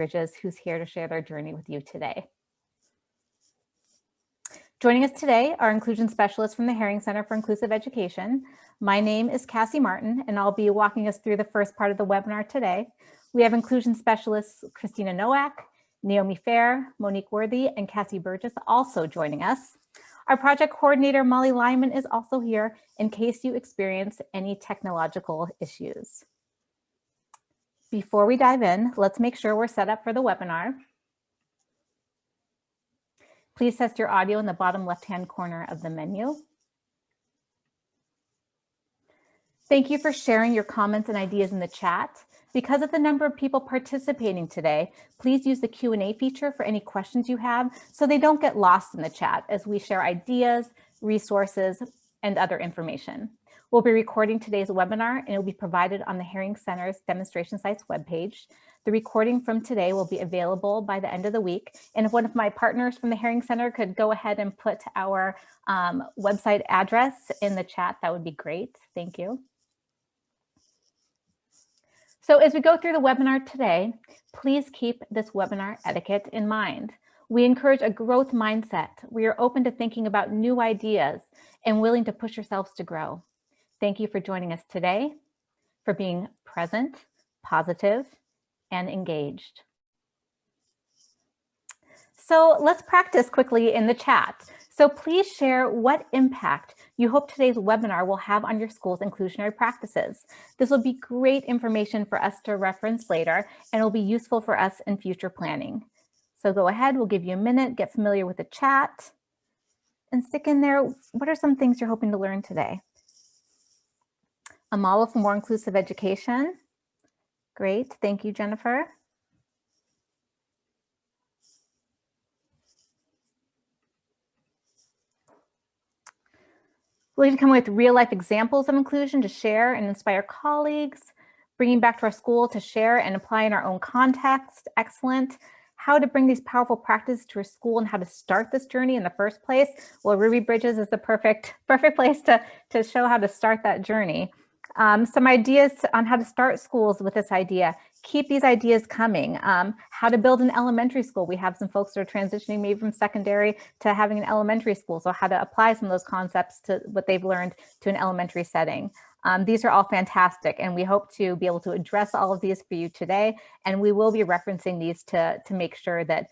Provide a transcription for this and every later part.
Bridges, who's here to share their journey with you today. Joining us today are inclusion specialists from the Herring Center for Inclusive Education. My name is Cassie Martin, and I'll be walking us through the first part of the webinar today. We have inclusion specialists Christina Nowak, Naomi Fair, Monique Worthy, and Cassie Burgess also joining us. Our project coordinator, Molly Lyman, is also here in case you experience any technological issues. Before we dive in, let's make sure we're set up for the webinar. Please test your audio in the bottom left-hand corner of the menu. Thank you for sharing your comments and ideas in the chat. Because of the number of people participating today, please use the Q&A feature for any questions you have so they don't get lost in the chat as we share ideas, resources, and other information. We'll be recording today's webinar and it will be provided on the Herring Center's Demonstration Sites webpage. The recording from today will be available by the end of the week. And if one of my partners from the Herring Center could go ahead and put our website address in the chat, that would be great. Thank you. So as we go through the webinar today, please keep this webinar etiquette in mind. We encourage a growth mindset. We are open to thinking about new ideas and willing to push yourselves to grow. Thank you for joining us today, for being present, positive, and engaged. So let's practice quickly in the chat. So please share what impact you hope today's webinar will have on your school's inclusionary practices. This will be great information for us to reference later, and it will be useful for us in future planning. So go ahead, we'll give you a minute, get familiar with the chat, and stick in there. What are some things you're hoping to learn today? A model for more inclusive education. Great, thank you, Jennifer. We'll need to come with real life examples of inclusion to share and inspire colleagues, bringing back to our school to share and apply in our own context. Excellent. How to bring these powerful practices to our school and how to start this journey in the first place. Well, Ruby Bridges is the perfect place to show how to start that journey. Some ideas on how to start schools with this idea. Keep these ideas coming. How to build an elementary school. We have some folks that are transitioning maybe from secondary to having an elementary school. So how to apply some of those concepts to what they've learned to an elementary setting. These are all fantastic, and we hope to be able to address all of these for you today. And we will be referencing these to make sure that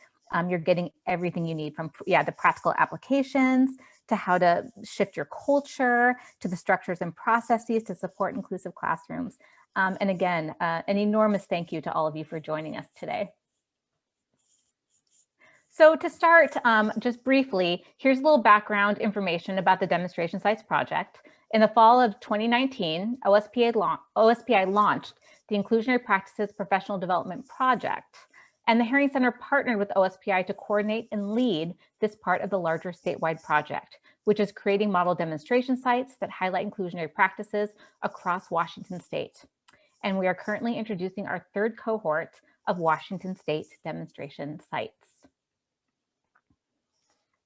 you're getting everything you need from the practical applications, to how to shift your culture, to the structures and processes to support inclusive classrooms. And again, an enormous thank you to all of you for joining us today. So to start, just briefly, here's a little background information about the Demonstration Sites project. In the fall of 2019, OSPI launched the Inclusionary Practices Professional Development Project. And the Herring Center partnered with OSPI to coordinate and lead this part of the larger statewide project, which is creating model demonstration sites that highlight inclusionary practices across Washington state. And we are currently introducing our third cohort of Washington state demonstration sites.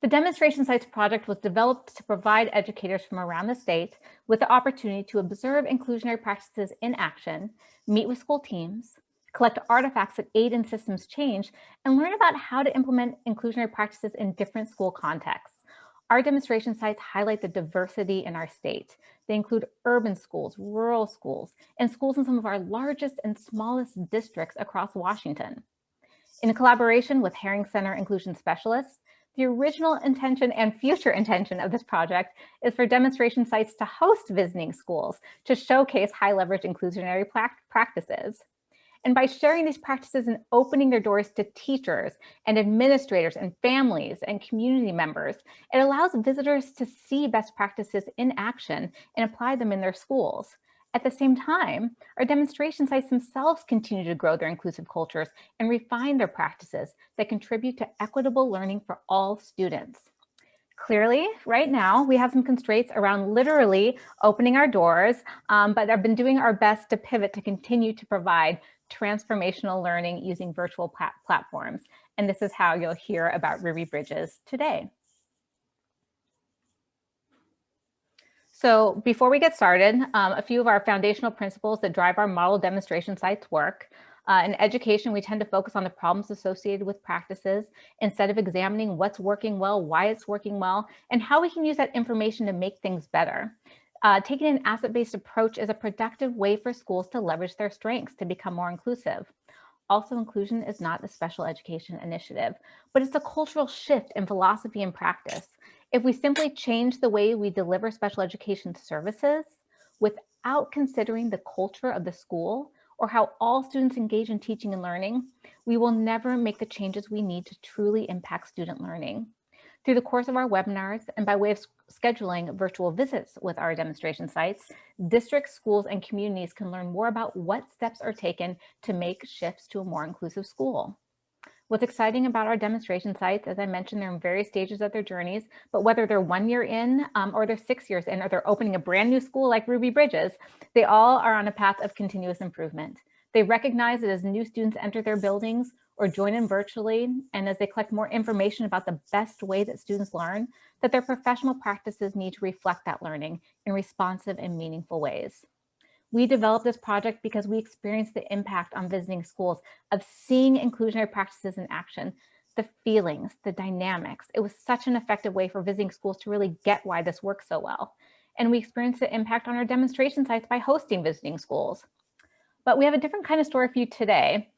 The Demonstration Sites project was developed to provide educators from around the state with the opportunity to observe inclusionary practices in action, meet with school teams, collect artifacts that aid in systems change, and learn about how to implement inclusionary practices in different school contexts. Our demonstration sites highlight the diversity in our state. They include urban schools, rural schools, and schools in some of our largest and smallest districts across Washington. In collaboration with Herring Center Inclusion Specialists, the original intention and future intention of this project is for demonstration sites to host visiting schools to showcase high leverage inclusionary practices. And by sharing these practices and opening their doors to teachers and administrators and families and community members, it allows visitors to see best practices in action and apply them in their schools. At the same time, our demonstration sites themselves continue to grow their inclusive cultures and refine their practices that contribute to equitable learning for all students. Clearly, right now, we have some constraints around literally opening our doors, but I've been doing our best to pivot to continue to provide transformational learning using virtual platforms. And this is how you'll hear about Ruby Bridges today. So before we get started, a few of our foundational principles that drive our model demonstration sites work. In education, we tend to focus on the problems associated with practices instead of examining what's working well, why it's working well, and how we can use that information to make things better. Taking an asset-based approach is a productive way for schools to leverage their strengths to become more inclusive. Also, inclusion is not a special education initiative, but it's a cultural shift in philosophy and practice. If we simply change the way we deliver special education services without considering the culture of the school or how all students engage in teaching and learning, we will never make the changes we need to truly impact student learning. Through the course of our webinars and by way of scheduling virtual visits with our demonstration sites, districts, schools, and communities can learn more about what steps are taken to make shifts to a more inclusive school. What's exciting about our demonstration sites, as I mentioned, they're in various stages of their journeys, but whether they're 1 year in or they're 6 years in, or they're opening a brand new school like Ruby Bridges, they all are on a path of continuous improvement. They recognize that as new students enter their buildings or join in virtually, and as they collect more information about the best way that students learn, that their professional practices need to reflect that learning in responsive and meaningful ways. We developed this project because we experienced the impact on visiting schools of seeing inclusionary practices in action, the feelings, the dynamics. It was such an effective way for visiting schools to really get why this works so well. And we experienced the impact on our demonstration sites by hosting visiting schools. But we have a different kind of story for you today,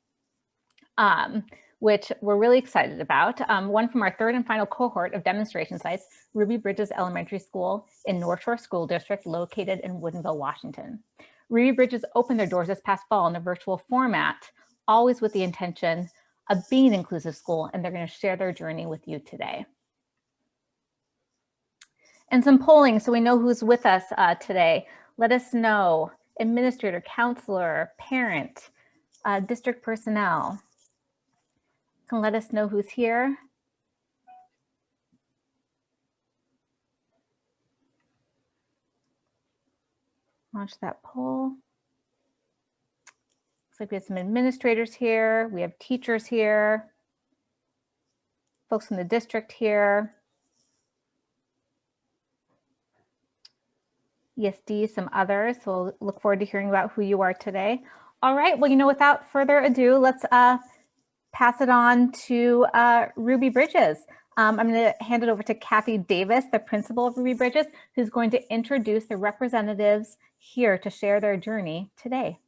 which we're really excited about. One from our third and final cohort of demonstration sites, Ruby Bridges Elementary School in North Shore School District, located in Woodinville, Washington. Ruby Bridges opened their doors this past fall in a virtual format, always with the intention of being an inclusive school, and they're going to share their journey with you today. And some polling so we know who's with us today. Let us know, administrator, counselor, parent, district personnel. Can let us know who's here. Launch that poll. Looks like we have some administrators here. We have teachers here. Folks from the district here. ESD, some others. So we'll look forward to hearing about who you are today. All right, well, without further ado, let's pass it on to Ruby Bridges. I'm going to hand it over to Kathy Davis, the principal of Ruby Bridges, who's going to introduce the representatives here to share their journey today.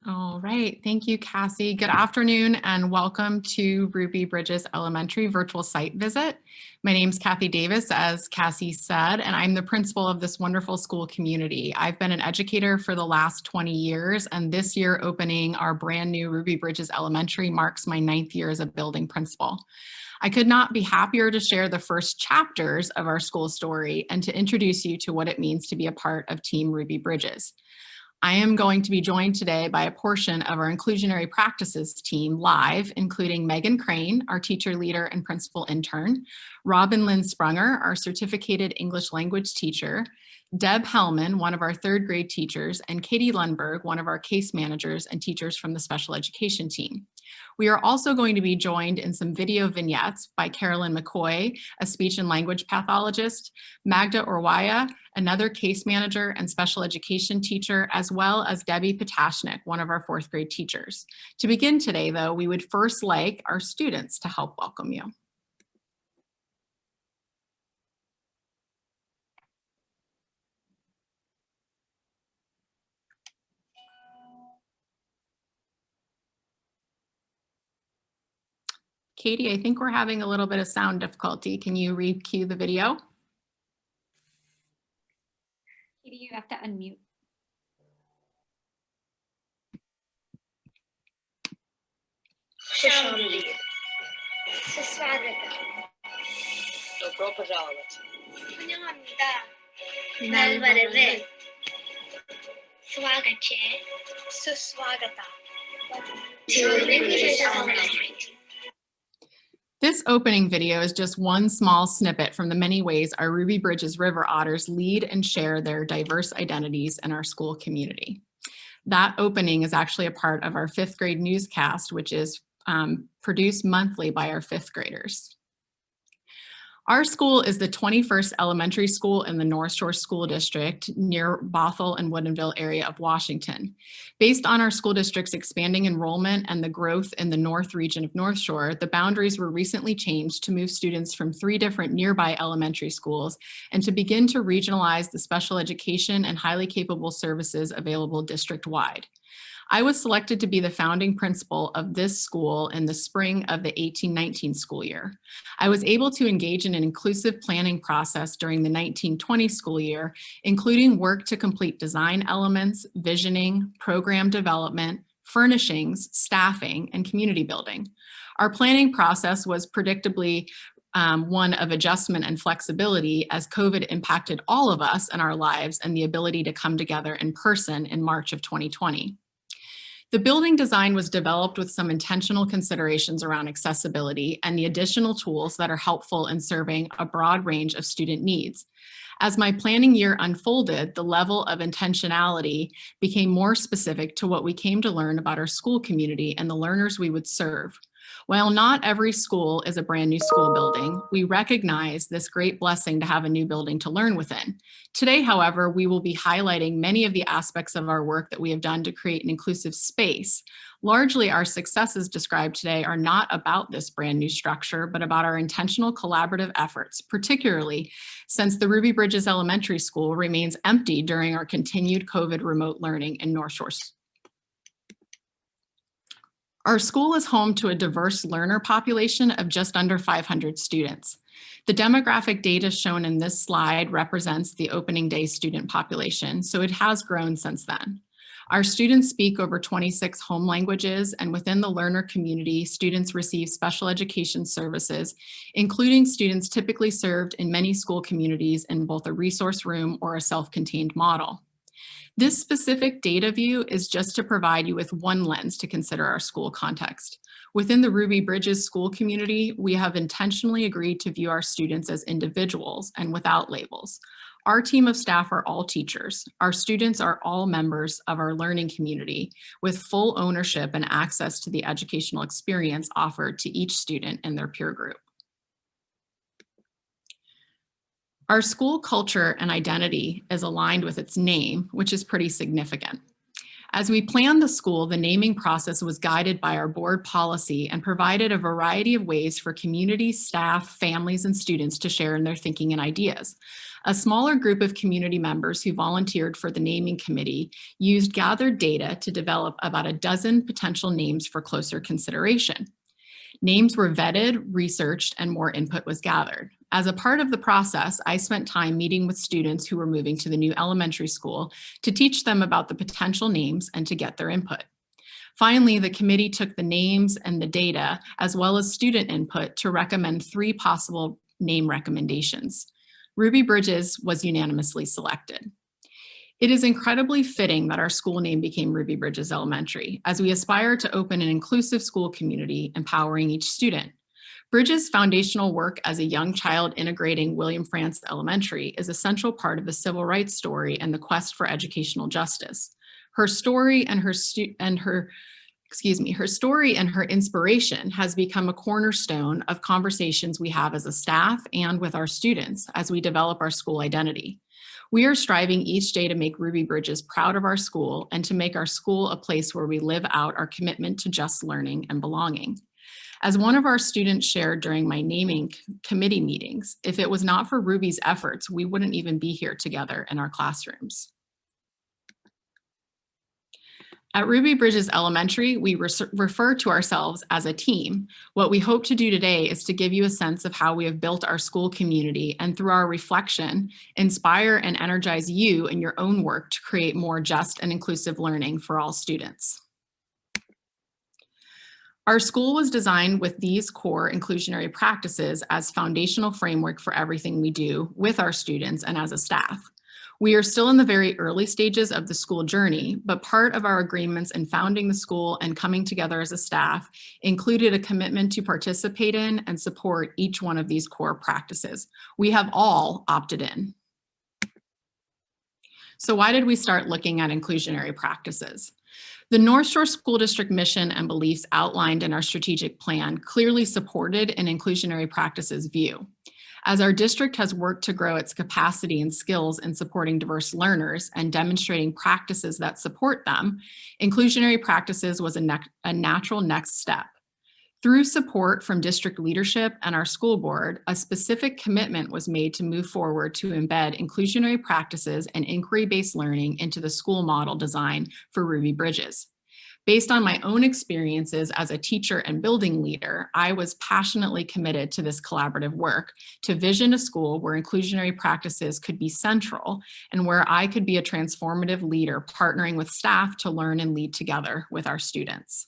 All right, thank you, Cassie. Good afternoon and welcome to Ruby Bridges Elementary virtual site visit. My name is Kathy Davis, as Cassie said, and I'm the principal of this wonderful school community. I've been an educator for the last 20 years, and this year opening our brand new Ruby Bridges Elementary marks my 9th year as a building principal. I could not be happier to share the first chapters of our school story and to introduce you to what it means to be a part of Team Ruby Bridges. I am going to be joined today by a portion of our inclusionary practices team live, including Megan Crane, our teacher leader and principal intern, Robin Lynn Sprunger, our certificated English language teacher, Deb Hellman, one of our 3rd grade teachers, and Katie Lundberg, one of our case managers and teachers from the special education team. We are also going to be joined in some video vignettes by Carolyn McCoy, a speech and language pathologist, Magda Orwaya, another case manager and special education teacher, as well as Debbie Potashnik, one of our 4th grade teachers. To begin today, though, we would first like our students to help welcome you. Katie, I think we're having a little bit of sound difficulty. Can you re-cue the video? Katie, you have to unmute. Добро пожаловать. 환영합니다. 날바르베 스와가체 수스와가타 to Ruby Bridges Elementary. This opening video is just one small snippet from the many ways our Ruby Bridges River Otters lead and share their diverse identities in our school community. That opening is actually a part of our 5th grade newscast, which is produced monthly by our 5th graders. Our school is the 21st elementary school in the North Shore School District near Bothell and Woodinville area of Washington. Based on our school district's expanding enrollment and the growth in the North region of North Shore, the boundaries were recently changed to move students from 3 different nearby elementary schools and to begin to regionalize the special education and highly capable services available district-wide. I was selected to be the founding principal of this school in the spring of the 18-19 school year. I was able to engage in an inclusive planning process during the 19-20 school year, including work to complete design elements, visioning, program development, furnishings, staffing, and community building. Our planning process was predictably one of adjustment and flexibility as COVID impacted all of us in our lives and the ability to come together in person in March of 2020. The building design was developed with some intentional considerations around accessibility and the additional tools that are helpful in serving a broad range of student needs. As my planning year unfolded, the level of intentionality became more specific to what we came to learn about our school community and the learners we would serve. While not every school is a brand new school building, we recognize this great blessing to have a new building to learn within. Today, however, we will be highlighting many of the aspects of our work that we have done to create an inclusive space. Largely, our successes described today are not about this brand new structure, but about our intentional collaborative efforts, particularly since the Ruby Bridges Elementary School remains empty during our continued COVID remote learning in North Shore. Our school is home to a diverse learner population of just under 500 students. The demographic data shown in this slide represents the opening day student population, so it has grown since then. Our students speak over 26 home languages, and within the learner community, students receive special education services, including students typically served in many school communities in both a resource room or a self-contained model. This specific data view is just to provide you with one lens to consider our school context. Within the Ruby Bridges school community, we have intentionally agreed to view our students as individuals and without labels. Our team of staff are all teachers. Our students are all members of our learning community with full ownership and access to the educational experience offered to each student and their peer group. Our school culture and identity is aligned with its name, which is pretty significant. As we planned the school, the naming process was guided by our board policy and provided a variety of ways for community, staff, families, and students to share in their thinking and ideas. A smaller group of community members who volunteered for the naming committee used gathered data to develop about a dozen potential names for closer consideration. Names were vetted, researched, and more input was gathered. As a part of the process, I spent time meeting with students who were moving to the new elementary school to teach them about the potential names and to get their input. Finally, the committee took the names and the data, as well as student input, to recommend 3 possible name recommendations. Ruby Bridges was unanimously selected. It is incredibly fitting that our school name became Ruby Bridges Elementary, as we aspire to open an inclusive school community, empowering each student. Bridges' foundational work as a young child integrating William Frantz Elementary is a central part of the civil rights story and the quest for educational justice. Her story and her inspiration has become a cornerstone of conversations we have as a staff and with our students as we develop our school identity. We are striving each day to make Ruby Bridges proud of our school and to make our school a place where we live out our commitment to just learning and belonging. As one of our students shared during my naming committee meetings, if it was not for Ruby's efforts, we wouldn't even be here together in our classrooms. At Ruby Bridges Elementary, we refer to ourselves as a team. What we hope to do today is to give you a sense of how we have built our school community and through our reflection, inspire and energize you in your own work to create more just and inclusive learning for all students. Our school was designed with these core inclusionary practices as foundational framework for everything we do with our students and as a staff. We are still in the very early stages of the school journey, but part of our agreements in founding the school and coming together as a staff included a commitment to participate in and support each one of these core practices. We have all opted in. So why did we start looking at inclusionary practices? The North Shore School District mission and beliefs outlined in our strategic plan clearly supported an inclusionary practices view. As our district has worked to grow its capacity and skills in supporting diverse learners and demonstrating practices that support them, inclusionary practices was a natural next step. Through support from district leadership and our school board, a specific commitment was made to move forward to embed inclusionary practices and inquiry-based learning into the school model design for Ruby Bridges. Based on my own experiences as a teacher and building leader, I was passionately committed to this collaborative work to vision a school where inclusionary practices could be central and where I could be a transformative leader partnering with staff to learn and lead together with our students.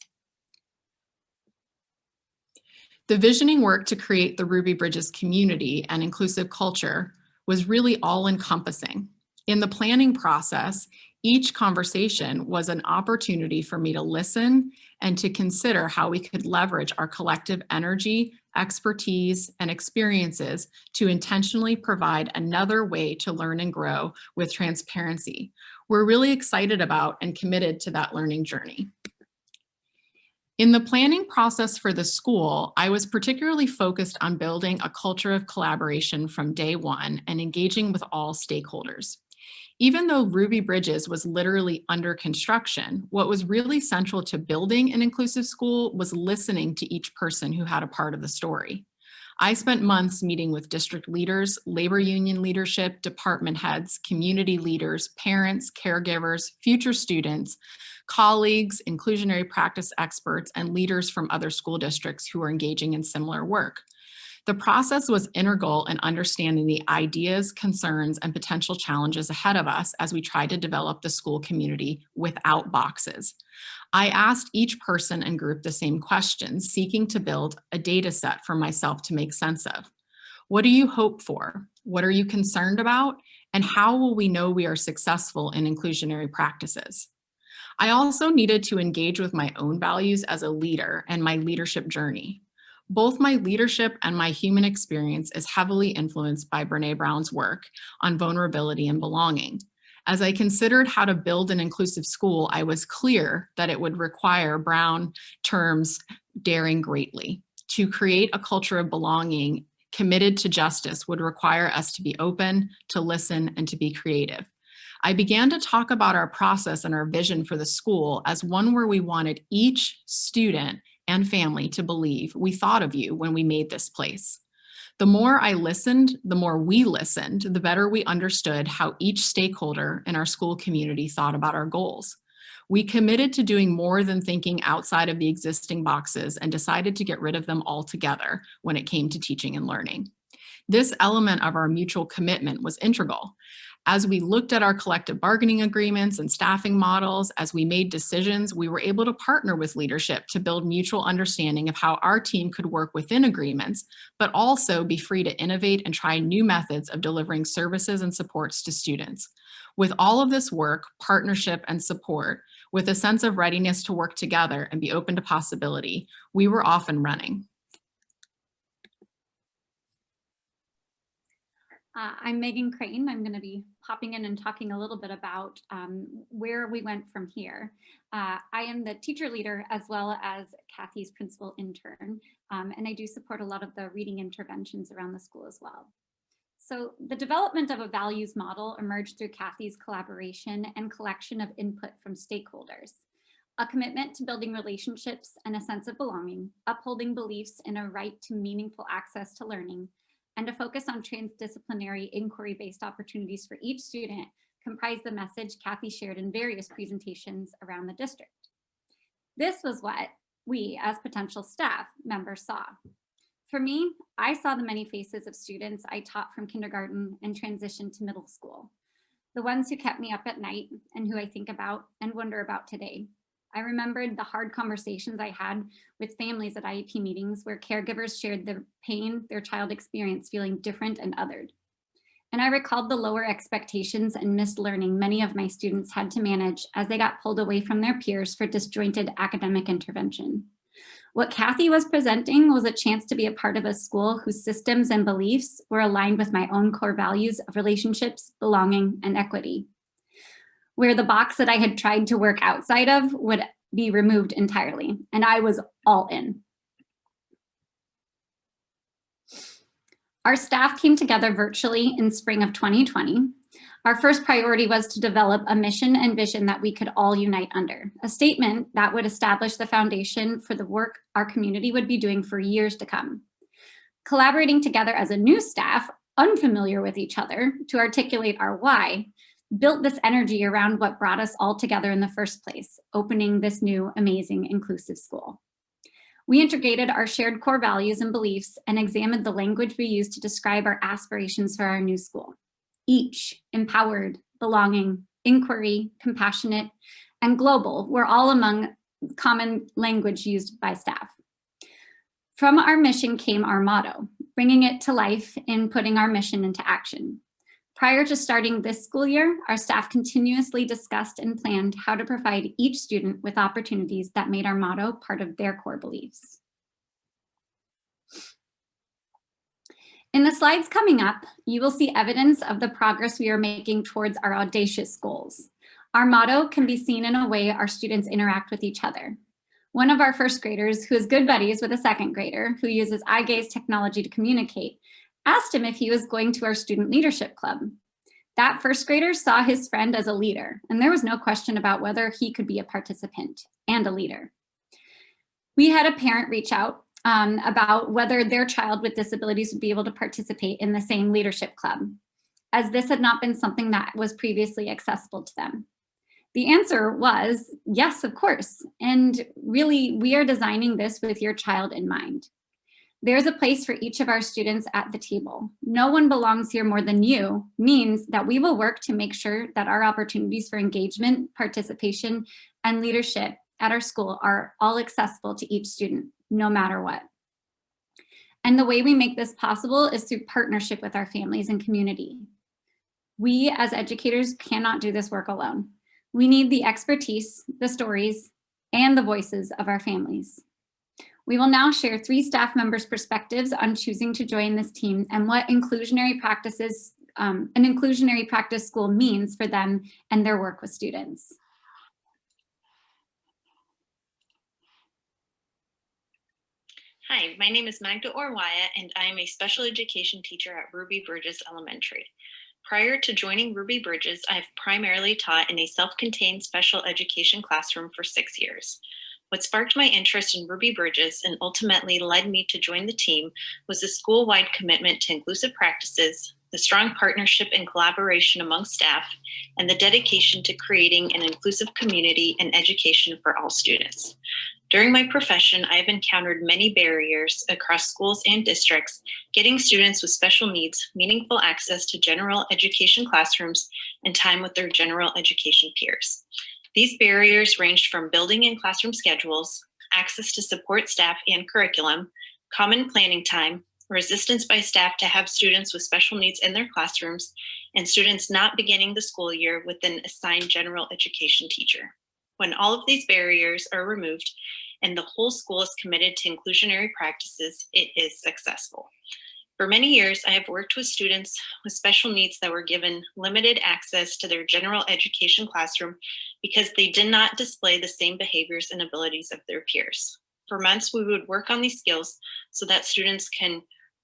The visioning work to create the Ruby Bridges community and inclusive culture was really all-encompassing. In the planning process, each conversation was an opportunity for me to listen and to consider how we could leverage our collective energy, expertise, and experiences to intentionally provide another way to learn and grow with transparency. We're really excited about and committed to that learning journey. In the planning process for the school, I was particularly focused on building a culture of collaboration from day one and engaging with all stakeholders. Even though Ruby Bridges was literally under construction, what was really central to building an inclusive school was listening to each person who had a part of the story. I spent months meeting with district leaders, labor union leadership, department heads, community leaders, parents, caregivers, future students, colleagues, inclusionary practice experts, and leaders from other school districts who are engaging in similar work. The process was integral in understanding the ideas, concerns, and potential challenges ahead of us as we tried to develop the school community without boxes. I asked each person and group the same questions, seeking to build a data set for myself to make sense of. What do you hope for? What are you concerned about? And how will we know we are successful in inclusionary practices? I also needed to engage with my own values as a leader and my leadership journey. Both my leadership and my human experience is heavily influenced by Brené Brown's work on vulnerability and belonging. As I considered how to build an inclusive school, I was clear that it would require Brown terms daring greatly. To create a culture of belonging committed to justice would require us to be open, to listen, and to be creative. I began to talk about our process and our vision for the school as one where we wanted each student and family to believe we thought of you when we made this place. The more I listened, the more we listened, the better we understood how each stakeholder in our school community thought about our goals. We committed to doing more than thinking outside of the existing boxes and decided to get rid of them altogether when it came to teaching and learning. This element of our mutual commitment was integral. As we looked at our collective bargaining agreements and staffing models, as we made decisions, we were able to partner with leadership to build mutual understanding of how our team could work within agreements, but also be free to innovate and try new methods of delivering services and supports to students. With all of this work, partnership, and support, with a sense of readiness to work together and be open to possibility, we were off and running. I'm Megan Crane. I'm going to be popping in and talking a little bit about where we went from here. I am the teacher leader as well as Kathy's principal intern, and I do support a lot of the reading interventions around the school as well. So the development of a values model emerged through Kathy's collaboration and collection of input from stakeholders. A commitment to building relationships and a sense of belonging, upholding beliefs in a right to meaningful access to learning, and a focus on transdisciplinary inquiry-based opportunities for each student comprised the message Kathy shared in various presentations around the district. This was what we as potential staff members saw. For me, I saw the many faces of students I taught from kindergarten and transitioned to middle school, the ones who kept me up at night and who I think about and wonder about today. I remembered the hard conversations I had with families at IEP meetings where caregivers shared the pain their child experienced feeling different and othered. And I recalled the lower expectations and missed learning many of my students had to manage as they got pulled away from their peers for disjointed academic intervention. What Kathy was presenting was a chance to be a part of a school whose systems and beliefs were aligned with my own core values of relationships, belonging, and equity, where the box that I had tried to work outside of would be removed entirely, and I was all in. Our staff came together virtually in spring of 2020. Our first priority was to develop a mission and vision that we could all unite under, a statement that would establish the foundation for the work our community would be doing for years to come. Collaborating together as a new staff, unfamiliar with each other, to articulate our why, built this energy around what brought us all together in the first place, opening this new, amazing, inclusive school. We integrated our shared core values and beliefs and examined the language we use to describe our aspirations for our new school. Each, empowered, belonging, inquiry, compassionate, and global were all among common language used by staff. From our mission came our motto, bringing it to life in putting our mission into action. Prior to starting this school year, our staff continuously discussed and planned how to provide each student with opportunities that made our motto part of their core beliefs. In the slides coming up, you will see evidence of the progress we are making towards our audacious goals. Our motto can be seen in a way our students interact with each other. One of our first graders, who is good buddies with a second grader who uses eye gaze technology to communicate, asked him if he was going to our student leadership club. That first grader saw his friend as a leader, and there was no question about whether he could be a participant and a leader. We had a parent reach out about whether their child with disabilities would be able to participate in the same leadership club, as this had not been something that was previously accessible to them. The answer was yes, of course. And really, we are designing this with your child in mind. There's a place for each of our students at the table. No one belongs here more than you means that we will work to make sure that our opportunities for engagement, participation, and leadership at our school are all accessible to each student, no matter what. And the way we make this possible is through partnership with our families and community. We as educators cannot do this work alone. We need the expertise, the stories, and the voices of our families. We will now share 3 staff members' perspectives on choosing to join this team and what inclusionary practices, an inclusionary practice school means for them and their work with students. Hi, my name is Magda Orwaya, and I am a special education teacher at Ruby Bridges Elementary. Prior to joining Ruby Bridges, I've primarily taught in a self-contained special education classroom for 6 years. What sparked my interest in Ruby Bridges and ultimately led me to join the team was the school-wide commitment to inclusive practices, the strong partnership and collaboration among staff, and the dedication to creating an inclusive community and education for all students. During my profession, I have encountered many barriers across schools and districts, getting students with special needs meaningful access to general education classrooms and time with their general education peers. These barriers ranged from building and classroom schedules, access to support staff and curriculum, common planning time, resistance by staff to have students with special needs in their classrooms, and students not beginning the school year with an assigned general education teacher. When all of these barriers are removed and the whole school is committed to inclusionary practices, it is successful. For many years, I have worked with students with special needs that were given limited access to their general education classroom because they did not display the same behaviors and abilities of their peers. For months, we would work on these skills so that students can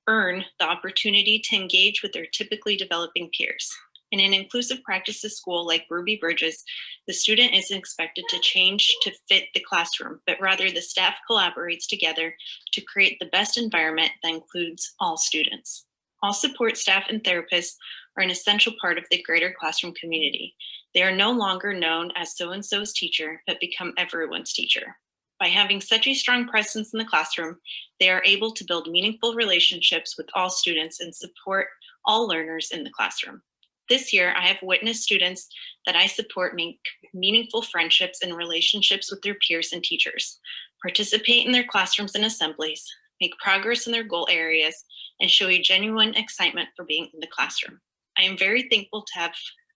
earn the opportunity to engage with their typically developing peers. In an inclusive practices school like Ruby Bridges, the student isn't expected to change to fit the classroom, but rather the staff collaborates together to create the best environment that includes all students. All support staff and therapists are an essential part of the greater classroom community. They are no longer known as so-and-so's teacher, but become everyone's teacher. By having such a strong presence in the classroom, they are able to build meaningful relationships with all students and support all learners in the classroom. This year, I have witnessed students that I support make meaningful friendships and relationships with their peers and teachers, participate in their classrooms and assemblies, make progress in their goal areas, and show a genuine excitement for being in the classroom. I am very thankful to have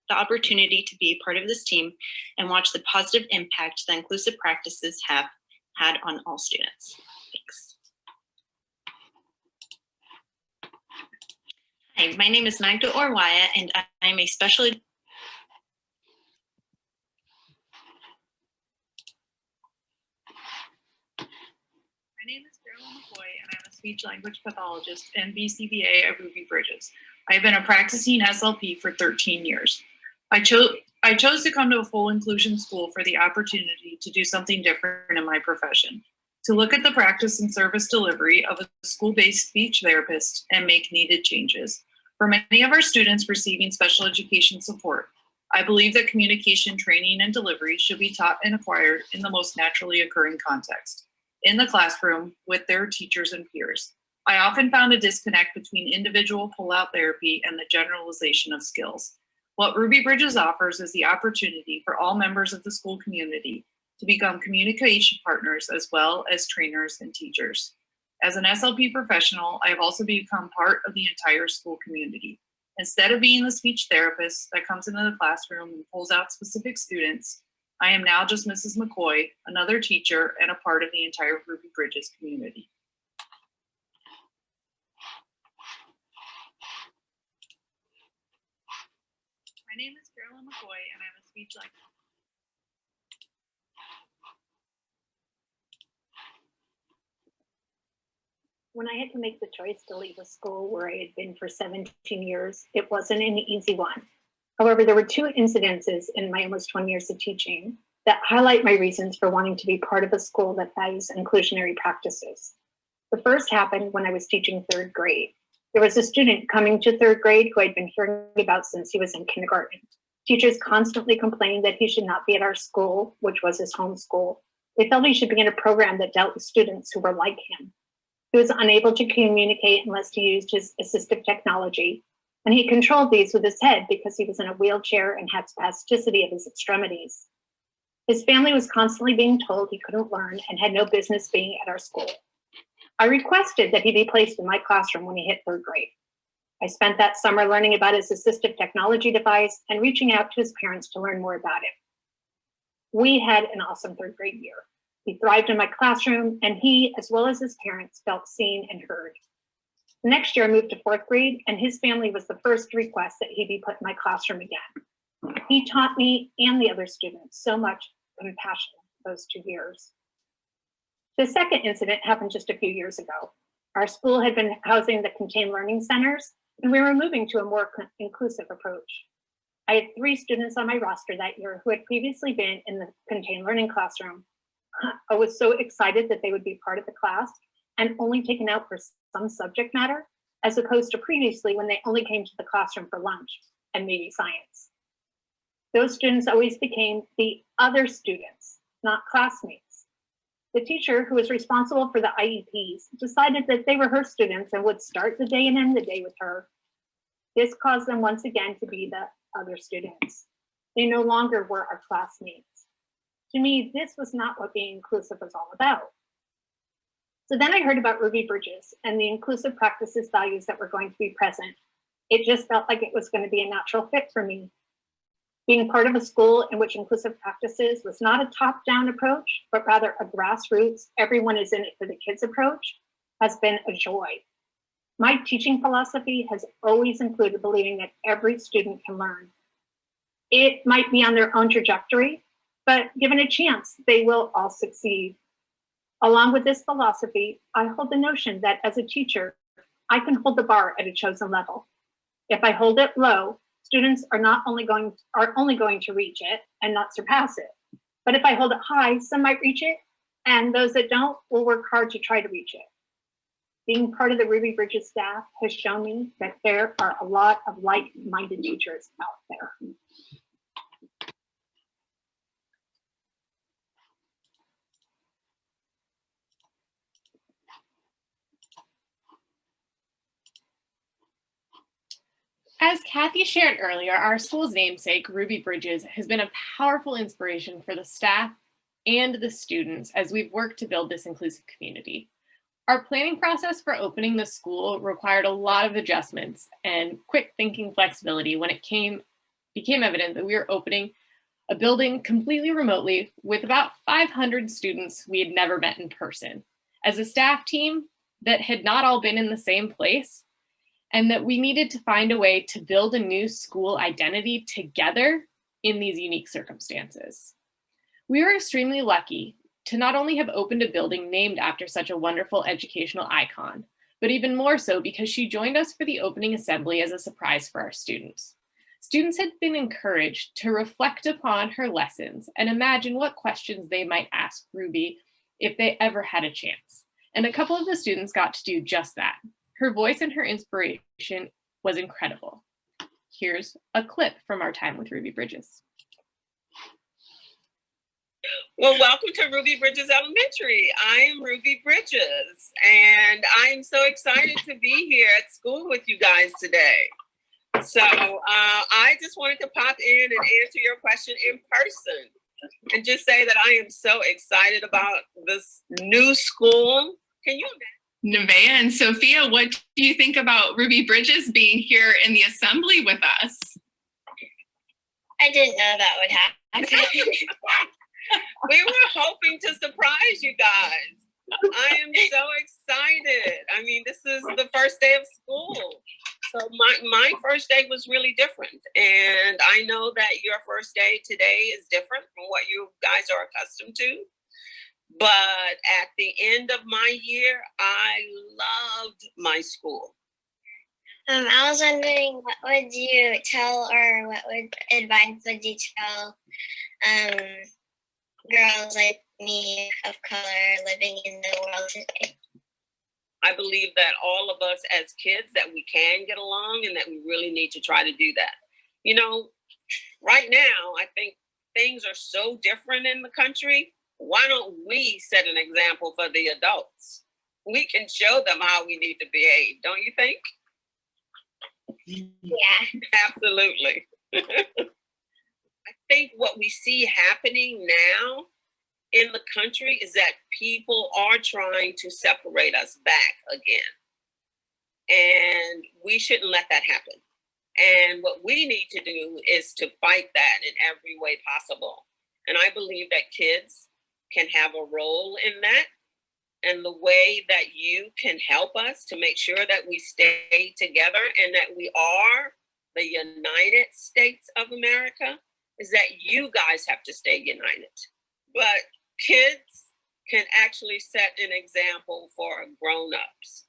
the opportunity to be a part of this team and watch the positive impact that inclusive practices have had on all students. Thanks. Hi, my name is Magda Orwaya, and I'm a special name is Carolyn McCoy, and I'm a speech language pathologist and BCBA at Ruby Bridges. I've been a practicing SLP for 13 years. I chose to come to a full inclusion school for the opportunity to do something different in my profession, to look at the practice and service delivery of a school-based speech therapist and make needed changes. For many of our students receiving special education support, I believe that communication training and delivery should be taught and acquired in the most naturally occurring context, in the classroom with their teachers and peers. I often found a disconnect between individual pull-out therapy and the generalization of skills. What Ruby Bridges offers is the opportunity for all members of the school community to become communication partners as well as trainers and teachers. As an SLP professional, I have also become part of the entire school community. Instead of being the speech therapist that comes into the classroom and pulls out specific students, I am now just Mrs. McCoy, another teacher and a part of the entire Ruby Bridges community. My name is Carolyn McCoy, and I'm a speech language. When I had to make the choice to leave a school where I had been for 17 years, it wasn't an easy one. However, there were two incidences in my almost 20 years of teaching that highlight my reasons for wanting to be part of a school that values inclusionary practices. The first happened when I was teaching third grade. There was a student coming to third grade who I'd been hearing about since he was in kindergarten. Teachers constantly complained that he should not be at our school, which was his home school. They felt he should be in a program that dealt with students who were like him. He was unable to communicate unless he used his assistive technology, and he controlled these with his head because he was in a wheelchair and had spasticity of his extremities. His family was constantly being told he couldn't learn and had no business being at our school. I requested that he be placed in my classroom when he hit third grade. I spent that summer learning about his assistive technology device and reaching out to his parents to learn more about it. We had an awesome third grade year. He thrived in my classroom, and he, as well as his parents, felt seen and heard. The next year I moved to fourth grade, and his family was the first request that he be put in my classroom again. He taught me and the other students so much compassion those 2 years. The second incident happened just a few years ago. Our school had been housing the contained learning centers, and we were moving to a more inclusive approach. I had 3 students on my roster that year who had previously been in the contained learning classroom. I was so excited that they would be part of the class and only taken out for some subject matter, as opposed to previously when they only came to the classroom for lunch and maybe science. Those students always became the other students, not classmates. The teacher who was responsible for the IEPs decided that they were her students and would start the day and end the day with her. This caused them once again to be the other students. They no longer were our classmates. To me, this was not what being inclusive was all about. So then I heard about Ruby Bridges and the inclusive practices values that were going to be present. It just felt like it was going to be a natural fit for me. Being part of a school in which inclusive practices was not a top-down approach, but rather a grassroots, everyone is in it for the kids approach, has been a joy. My teaching philosophy has always included believing that every student can learn. It might be on their own trajectory, but given a chance, they will all succeed. Along with this philosophy, I hold the notion that as a teacher, I can hold the bar at a chosen level. If I hold it low, students are only going to reach it and not surpass it. But if I hold it high, some might reach it, and those that don't will work hard to try to reach it. Being part of the Ruby Bridges staff has shown me that there are a lot of like-minded teachers out there. As Kathy shared earlier, our school's namesake, Ruby Bridges, has been a powerful inspiration for the staff and the students as we've worked to build this inclusive community. Our planning process for opening the school required a lot of adjustments and quick thinking flexibility when it became evident that we were opening a building completely remotely with about 500 students we had never met in person. As a staff team that had not all been in the same place, and that we needed to find a way to build a new school identity together in these unique circumstances. We were extremely lucky to not only have opened a building named after such a wonderful educational icon, but even more so because she joined us for the opening assembly as a surprise for our students. Students had been encouraged to reflect upon her lessons and imagine what questions they might ask Ruby if they ever had a chance. And a couple of the students got to do just that. Her voice and her inspiration was incredible. Here's a clip from our time with Ruby Bridges. Well, welcome to Ruby Bridges Elementary. I am Ruby Bridges, and I'm so excited to be here at school with you guys today. So I just wanted to pop in and answer your question in person and just say that I am so excited about this new school. Can you imagine? Nevaeh and Sophia, what do you think about Ruby Bridges being here in the assembly with us? I didn't know that would happen. We were hoping to surprise you guys. I am so excited. I mean, this is the first day of school. So my first day was really different. And I know that your first day today is different from what you guys are accustomed to. But at the end of my year, I loved my school. I was wondering, what would you tell, or what advice would you tell girls like me of color living in the world today? I believe that all of us as kids, that we can get along and that we really need to try to do that. You know, right now, I think things are so different in the country. Why don't we set an example for the adults? We can show them how we need to behave, don't you think? Yeah. Absolutely. I think what we see happening now in the country is that people are trying to separate us back again. And we shouldn't let that happen. And what we need to do is to fight that in every way possible. And I believe that kids can have a role in that. And the way that you can help us to make sure that we stay together and that we are the United States of America is that you guys have to stay united. But kids can actually set an example for grown-ups.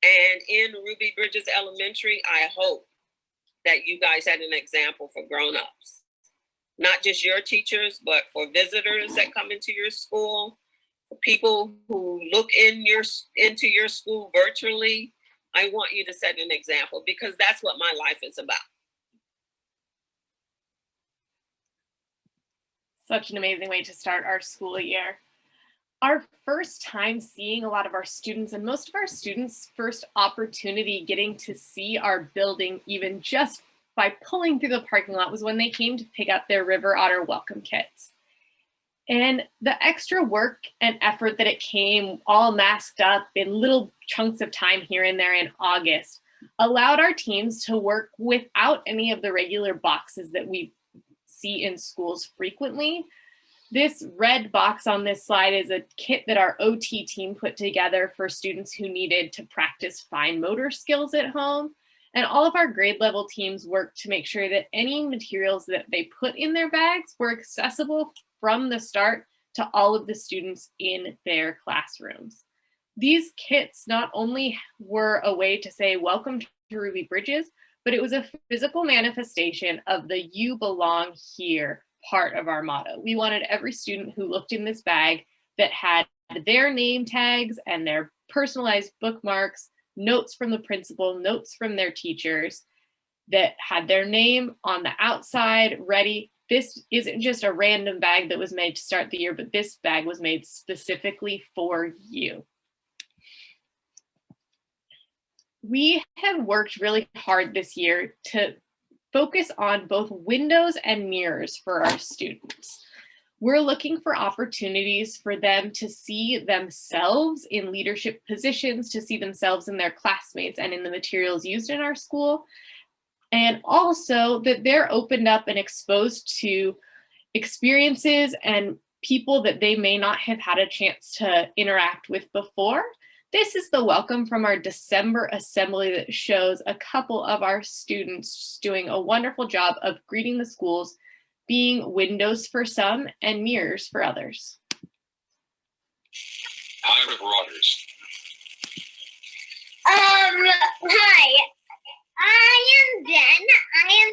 And in Ruby Bridges Elementary, I hope that you guys had an example for grown-ups. Not just your teachers, but for visitors that come into your school, for people who look into your school virtually. I want you to set an example because that's what my life is about. Such an amazing way to start our school year. Our first time seeing a lot of our students, and most of our students' first opportunity getting to see our building even just by pulling through the parking lot was when they came to pick up their River Otter welcome kits. And the extra work and effort that it came all masked up in little chunks of time here and there in August allowed our teams to work without any of the regular boxes that we see in schools frequently. This red box on this slide is a kit that our OT team put together for students who needed to practice fine motor skills at home. And all of our grade level teams worked to make sure that any materials that they put in their bags were accessible from the start to all of the students in their classrooms. These kits not only were a way to say welcome to Ruby Bridges, but it was a physical manifestation of the "you belong here" part of our motto. We wanted every student who looked in this bag that had their name tags and their personalized bookmarks, notes from the principal, notes from their teachers, that had their name on the outside ready. This isn't just a random bag that was made to start the year, but this bag was made specifically for you. We have worked really hard this year to focus on both windows and mirrors for our students. We're looking for opportunities for them to see themselves in leadership positions, to see themselves in their classmates and in the materials used in our school, and also that they're opened up and exposed to experiences and people that they may not have had a chance to interact with before. This is the welcome from our December assembly that shows a couple of our students doing a wonderful job of greeting the schools, being windows for some and mirrors for others. Myra Broaders. Hi. I am Ben. I am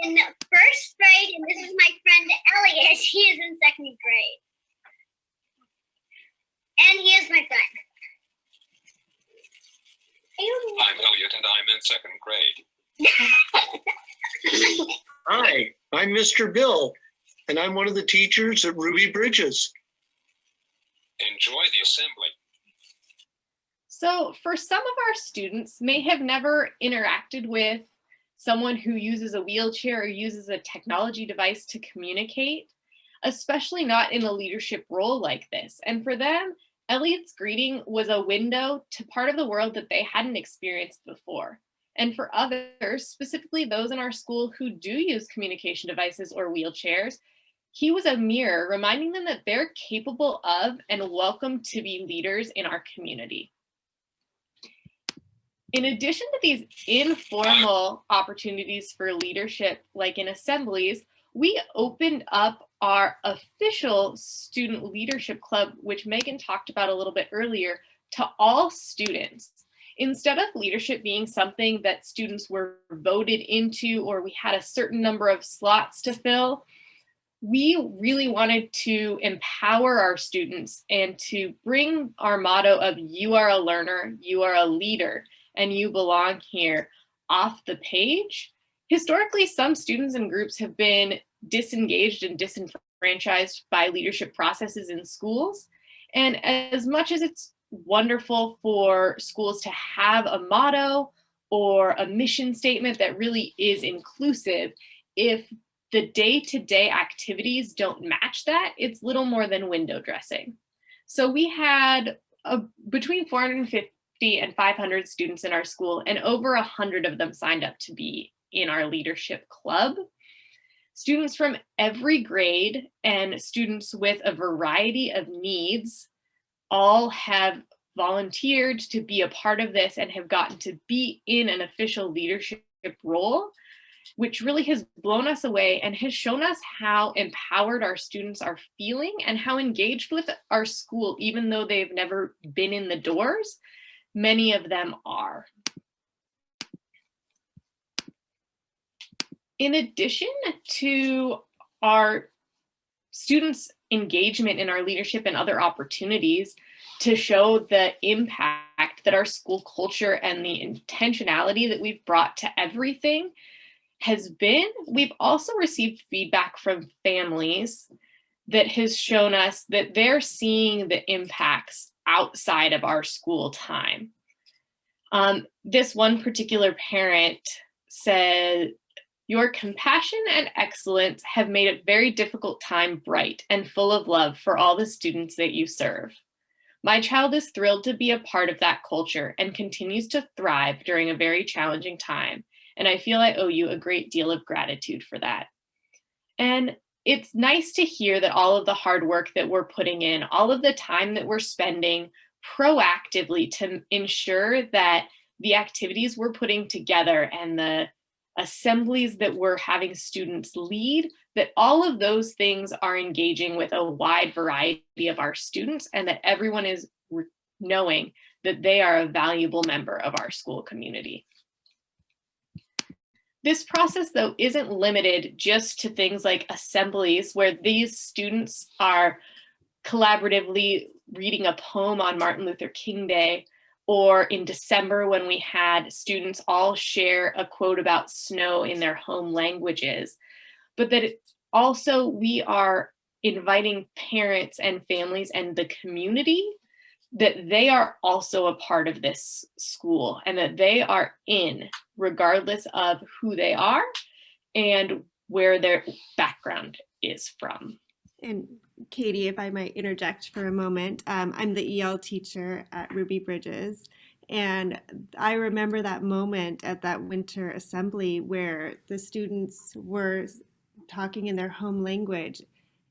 in first grade, and this is my friend Elliot. He is in second grade. And he is my friend. I'm Elliot, and I'm in second grade. Hi, I'm Mr. Bill, and I'm one of the teachers at Ruby Bridges. Enjoy the assembly. So for some of our students may have never interacted with someone who uses a wheelchair or uses a technology device to communicate, especially not in a leadership role like this. And for them, Elliot's greeting was a window to part of the world that they hadn't experienced before. And for others, specifically those in our school who do use communication devices or wheelchairs, he was a mirror reminding them that they're capable of and welcome to be leaders in our community. In addition to these informal opportunities for leadership, like in assemblies, we opened up our official student leadership club, which Megan talked about a little bit earlier, to all students. Instead of leadership being something that students were voted into or we had a certain number of slots to fill, we really wanted to empower our students and to bring our motto of "You are a learner, you are a leader, and you belong here" off the page. Historically, some students and groups have been disengaged and disenfranchised by leadership processes in schools. And as much as it's wonderful for schools to have a motto or a mission statement that really is inclusive, if the day-to-day activities don't match that, it's little more than window dressing. So we had between 450 and 500 students in our school, and over 100 of them signed up to be in our leadership club. Students from every grade and students with a variety of needs all have volunteered to be a part of this and have gotten to be in an official leadership role, which really has blown us away and has shown us how empowered our students are feeling and how engaged with our school, even though they've never been in the doors, many of them are. In addition to our students' engagement in our leadership and other opportunities to show the impact that our school culture and the intentionality that we've brought to everything has been, we've also received feedback from families that has shown us that they're seeing the impacts outside of our school time. This one particular parent said, "Your compassion and excellence have made a very difficult time bright and full of love for all the students that you serve. My child is thrilled to be a part of that culture and continues to thrive during a very challenging time. And I feel I owe you a great deal of gratitude for that." And it's nice to hear that all of the hard work that we're putting in, all of the time that we're spending proactively to ensure that the activities we're putting together and the assemblies that we're having students lead, that all of those things are engaging with a wide variety of our students and that everyone is knowing that they are a valuable member of our school community. This process, though, isn't limited just to things like assemblies where these students are collaboratively reading a poem on Martin Luther King Day, or in December when we had students all share a quote about snow in their home languages, but that also we are inviting parents and families and the community that they are also a part of this school and that they are in, regardless of who they are and where their background is from. And Katie, if I might interject for a moment, I'm the EL teacher at Ruby Bridges. And I remember that moment at that winter assembly where the students were talking in their home language.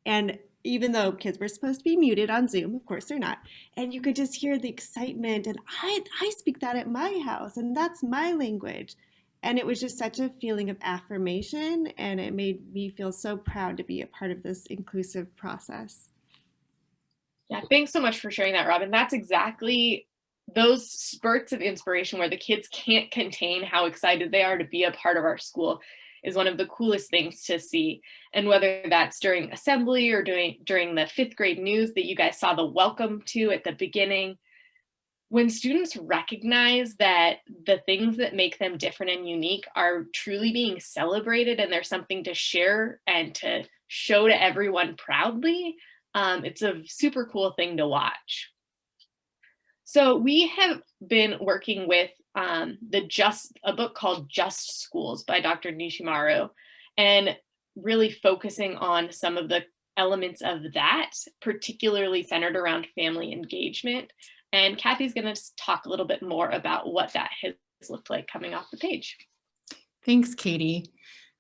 And even though kids were supposed to be muted on Zoom, of course they're not. And you could just hear the excitement. And I speak that at my house, and that's my language. And it was just such a feeling of affirmation, and it made me feel so proud to be a part of this inclusive process. Yeah, thanks so much for sharing that, Robin. That's exactly those spurts of inspiration where the kids can't contain how excited they are to be a part of our school is one of the coolest things to see. And whether that's during assembly or during the 5th grade news that you guys saw the welcome to at the beginning, when students recognize that the things that make them different and unique are truly being celebrated and there's something to share and to show to everyone proudly, it's a super cool thing to watch. So we have been working with a book called Just Schools by Dr. Nishimaru, and really focusing on some of the elements of that, particularly centered around family engagement. And Kathy's going to talk a little bit more about what that has looked like coming off the page. Thanks, Katie.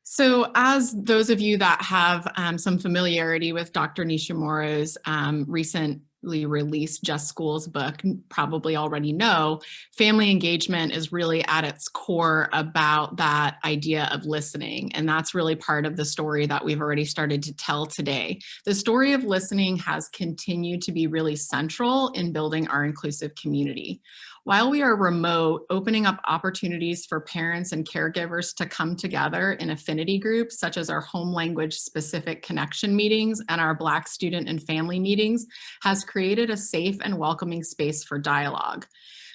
So as those of you that have some familiarity with Dr. Nishimaru's recently released Just Schools book probably already know, family engagement is really at its core about that idea of listening. And that's really part of the story that we've already started to tell today. The story of listening has continued to be really central in building our inclusive community. While we are remote, opening up opportunities for parents and caregivers to come together in affinity groups, such as our home language specific connection meetings and our Black student and family meetings, has created a safe and welcoming space for dialogue.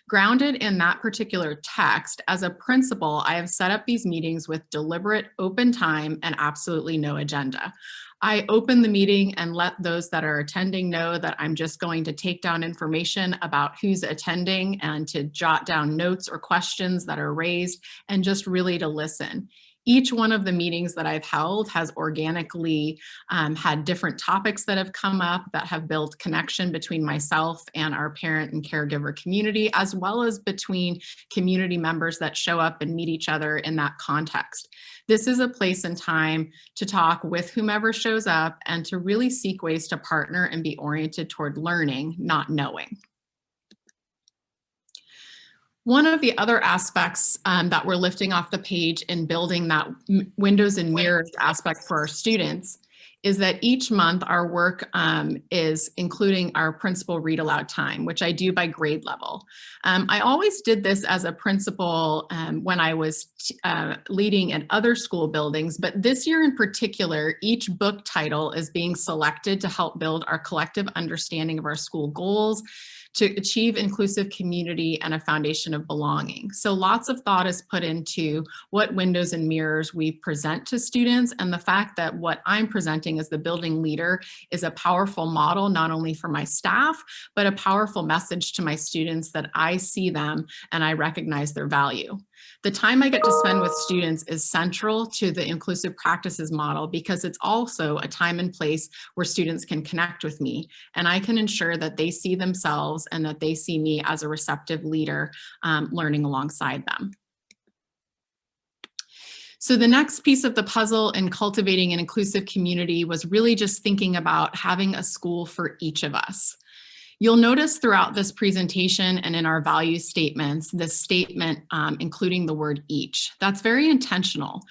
Grounded in that particular text, as a principal, I have set up these meetings with deliberate open time and absolutely no agenda. I open the meeting and let those that are attending know that I'm just going to take down information about who's attending and to jot down notes or questions that are raised and just really to listen. Each one of the meetings that I've held has organically had different topics that have come up that have built connection between myself and our parent and caregiver community, as well as between community members that show up and meet each other in that context. This is a place and time to talk with whomever shows up and to really seek ways to partner and be oriented toward learning, not knowing. One of the other aspects that we're lifting off the page in building that windows and mirrors aspect for our students is that each month our work is including our principal read aloud time, which I do by grade level. I always did this as a principal when I was leading at other school buildings, but this year in particular, each book title is being selected to help build our collective understanding of our school goals, to achieve inclusive community and a foundation of belonging. So lots of thought is put into what windows and mirrors we present to students, and the fact that what I'm presenting as the building leader is a powerful model, not only for my staff, but a powerful message to my students that I see them and I recognize their value. The time I get to spend with students is central to the inclusive practices model because it's also a time and place where students can connect with me, and I can ensure that they see themselves and that they see me as a receptive leader learning alongside them. So the next piece of the puzzle in cultivating an inclusive community was really just thinking about having a school for each of us. You'll notice throughout this presentation and in our value statements, this statement including the word each. That's very intentional.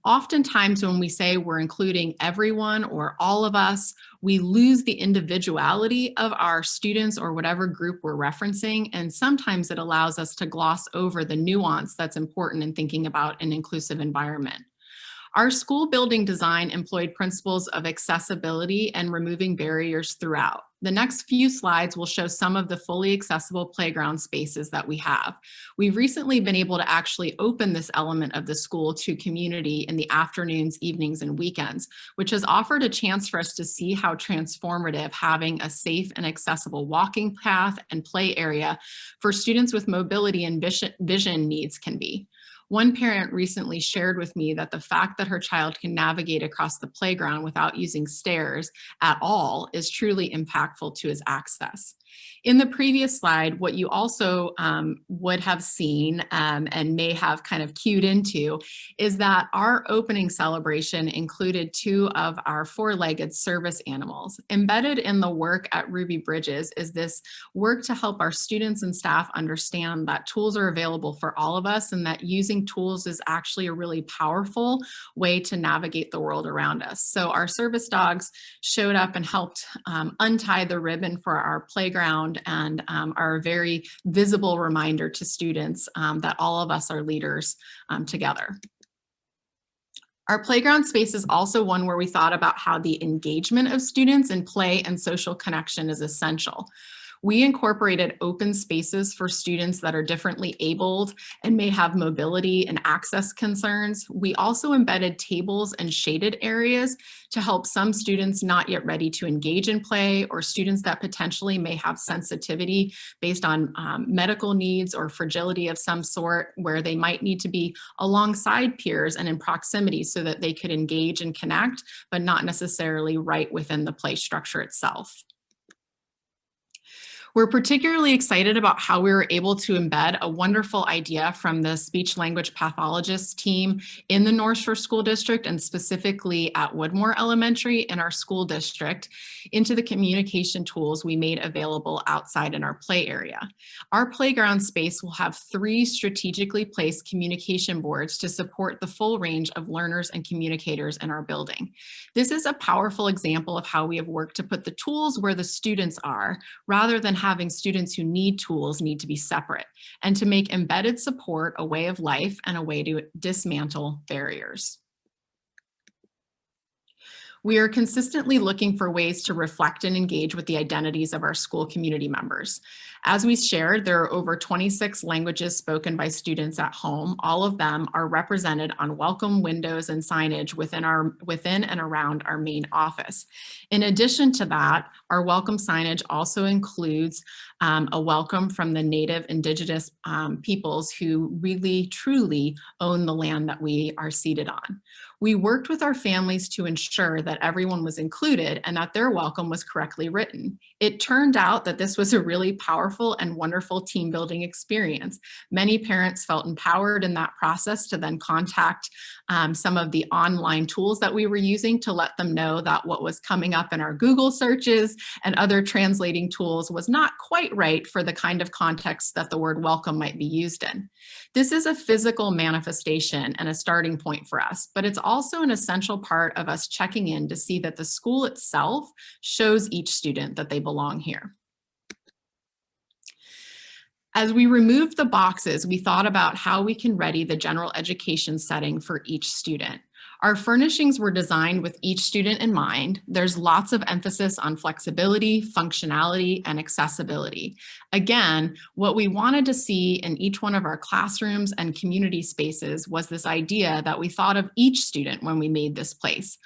Oftentimes when we say we're including everyone or all of us, we lose the individuality of our students or whatever group we're referencing, and sometimes it allows us to gloss over the nuance that's important in thinking about an inclusive environment. Our school building design employed principles of accessibility and removing barriers throughout. The next few slides will show some of the fully accessible playground spaces that we have. We've recently been able to actually open this element of the school to community in the afternoons, evenings, and weekends, which has offered a chance for us to see how transformative having a safe and accessible walking path and play area for students with mobility and vision needs can be. One parent recently shared with me that the fact that her child can navigate across the playground without using stairs at all is truly impactful to his access. In the previous slide, what you also would have seen and may have kind of cued into is that our opening celebration included 2 of our 4-legged service animals. Embedded in the work at Ruby Bridges is this work to help our students and staff understand that tools are available for all of us and that using using tools is actually a really powerful way to navigate the world around us. So our service dogs showed up and helped untie the ribbon for our playground and are a very visible reminder to students that all of us are leaders together. Our playground space is also one where we thought about how the engagement of students in play and social connection is essential. We incorporated open spaces for students that are differently abled and may have mobility and access concerns. We also embedded tables and shaded areas to help some students not yet ready to engage in play, or students that potentially may have sensitivity based on medical needs or fragility of some sort, where they might need to be alongside peers and in proximity so that they could engage and connect, but not necessarily right within the play structure itself. We're particularly excited about how we were able to embed a wonderful idea from the speech language pathologist team in the North Shore School District, and specifically at Woodmore Elementary in our school district, into the communication tools we made available outside in our play area. Our playground space will have 3 strategically placed communication boards to support the full range of learners and communicators in our building. This is a powerful example of how we have worked to put the tools where the students are, rather than having students who need tools need to be separate, and to make embedded support a way of life and a way to dismantle barriers. We are consistently looking for ways to reflect and engage with the identities of our school community members. As we shared, there are over 26 languages spoken by students at home. All of them are represented on welcome windows and signage within and around our main office. In addition to that, our welcome signage also includes a welcome from the Native Indigenous peoples who really, truly own the land that we are seated on. We worked with our families to ensure that everyone was included and that their welcome was correctly written. It turned out that this was a really powerful and wonderful team building experience. Many parents felt empowered in that process to then contact some of the online tools that we were using to let them know that what was coming up in our Google searches and other translating tools was not quite right for the kind of context that the word welcome might be used in. This is a physical manifestation and a starting point for us, but it's also an essential part of us checking in to see that the school itself shows each student that they belong here. As we removed the boxes, we thought about how we can ready the general education setting for each student. Our furnishings were designed with each student in mind. There's lots of emphasis on flexibility, functionality, and accessibility. Again, what we wanted to see in each one of our classrooms and community spaces was this idea that we thought of each student when we made this place.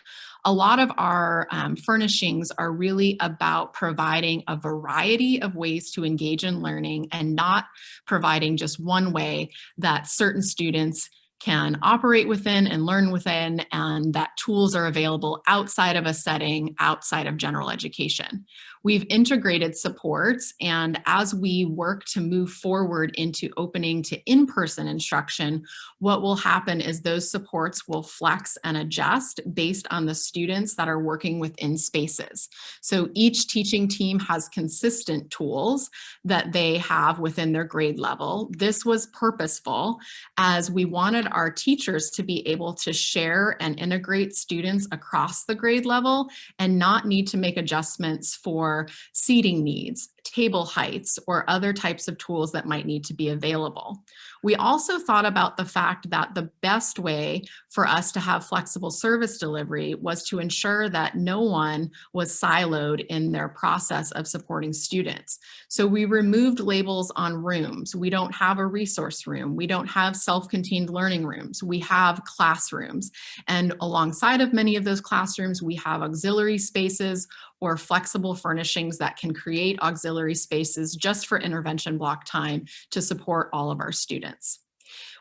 A lot of our furnishings are really about providing a variety of ways to engage in learning and not providing just one way that certain students can operate within and learn within, and that tools are available outside of a setting, outside of general education. We've integrated supports, and as we work to move forward into opening to in-person instruction, what will happen is those supports will flex and adjust based on the students that are working within spaces. So each teaching team has consistent tools that they have within their grade level. This was purposeful, as we wanted our teachers to be able to share and integrate students across the grade level and not need to make adjustments for seating needs, table heights, or other types of tools that might need to be available. We also thought about the fact that the best way for us to have flexible service delivery was to ensure that no one was siloed in their process of supporting students. So we removed labels on rooms. We don't have a resource room. We don't have self-contained learning rooms. We have classrooms. And alongside of many of those classrooms, we have auxiliary spaces or flexible furnishings that can create auxiliary spaces just for intervention block time to support all of our students.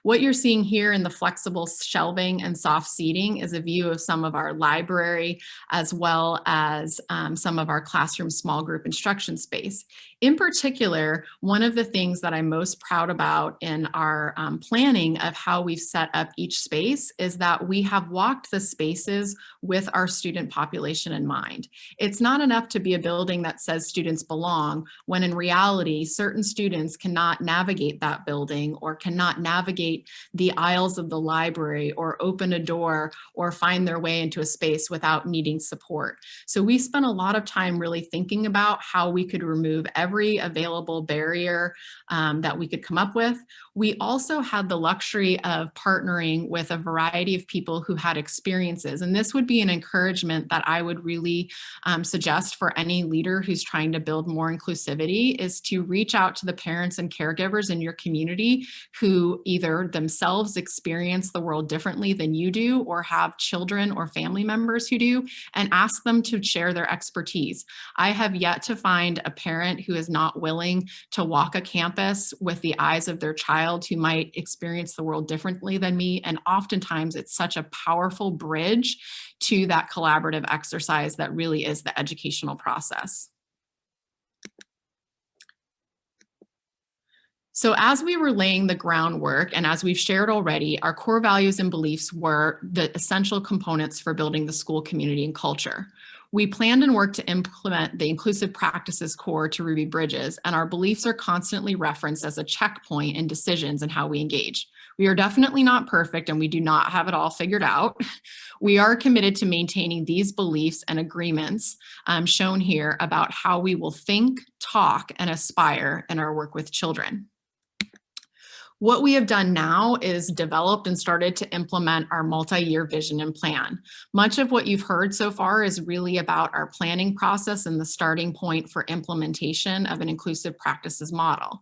What you're seeing here in the flexible shelving and soft seating is a view of some of our library, as well as some of our classroom small group instruction space. In particular, one of the things that I'm most proud about in our planning of how we've set up each space is that we have walked the spaces with our student population in mind. It's not enough to be a building that says students belong, when in reality, certain students cannot navigate that building or cannot navigate navigate the aisles of the library or open a door or find their way into a space without needing support. So we spent a lot of time really thinking about how we could remove every available barrier that we could come up with. We also had the luxury of partnering with a variety of people who had experiences, and this would be an encouragement that I would really suggest for any leader who's trying to build more inclusivity, is to reach out to the parents and caregivers in your community who either themselves experience the world differently than you do or have children or family members who do, and ask them to share their expertise. I have yet to find a parent who is not willing to walk a campus with the eyes of their child who might experience the world differently than me, and oftentimes it's such a powerful bridge to that collaborative exercise that really is the educational process. So as we were laying the groundwork, and as we've shared already, our core values and beliefs were the essential components for building the school community and culture. We planned and worked to implement the inclusive practices core to Ruby Bridges, and our beliefs are constantly referenced as a checkpoint in decisions and how we engage. We are definitely not perfect and we do not have it all figured out. We are committed to maintaining these beliefs and agreements shown here about how we will think, talk, and aspire in our work with children. What we have done now is developed and started to implement our multi-year vision and plan. Much of what you've heard so far is really about our planning process and the starting point for implementation of an inclusive practices model.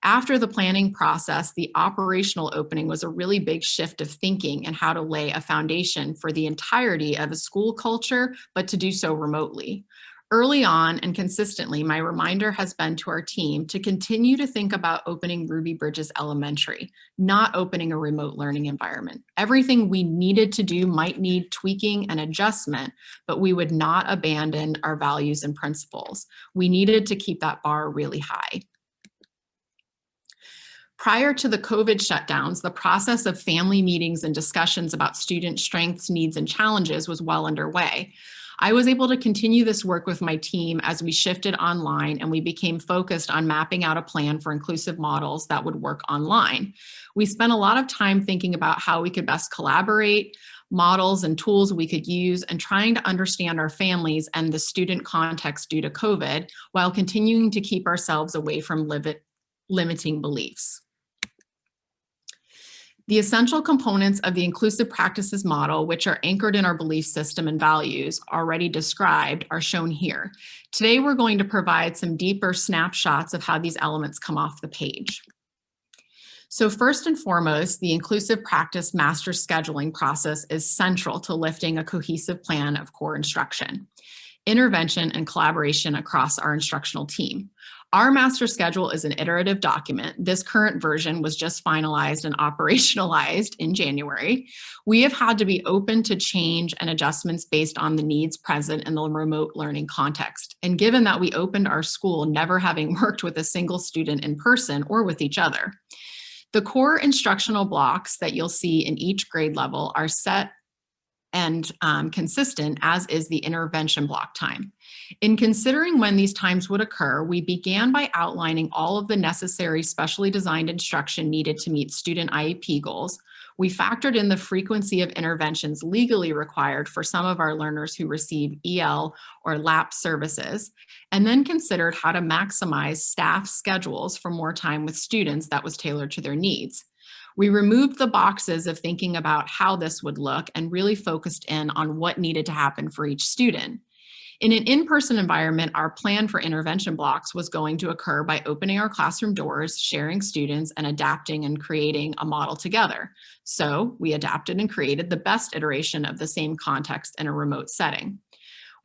After the planning process, the operational opening was a really big shift of thinking and how to lay a foundation for the entirety of a school culture, but to do so remotely. Early on and consistently, my reminder has been to our team to continue to think about opening Ruby Bridges Elementary, not opening a remote learning environment. Everything we needed to do might need tweaking and adjustment, but we would not abandon our values and principles. We needed to keep that bar really high. Prior to the COVID shutdowns, the process of family meetings and discussions about student strengths, needs, and challenges was well underway. I was able to continue this work with my team as we shifted online and we became focused on mapping out a plan for inclusive models that would work online. We spent a lot of time thinking about how we could best collaborate, models and tools we could use, and trying to understand our families and the student context due to COVID while continuing to keep ourselves away from limiting beliefs. The essential components of the inclusive practices model, which are anchored in our belief system and values already described, are shown here. Today, we're going to provide some deeper snapshots of how these elements come off the page. So first and foremost, the inclusive practice master scheduling process is central to lifting a cohesive plan of core instruction, intervention, and collaboration across our instructional team. Our master schedule is an iterative document. This current version was just finalized and operationalized in January. We have had to be open to change and adjustments based on the needs present in the remote learning context. And given that we opened our school never having worked with a single student in person or with each other, the core instructional blocks that you'll see in each grade level are set and consistent, as is the intervention block time. In considering when these times would occur, we began by outlining all of the necessary specially designed instruction needed to meet student IEP goals. We factored in the frequency of interventions legally required for some of our learners who receive EL or LAP services, and then considered how to maximize staff schedules for more time with students that was tailored to their needs. We removed the boxes of thinking about how this would look and really focused in on what needed to happen for each student. In an in-person environment, our plan for intervention blocks was going to occur by opening our classroom doors, sharing students, and adapting and creating a model together. So we adapted and created the best iteration of the same context in a remote setting.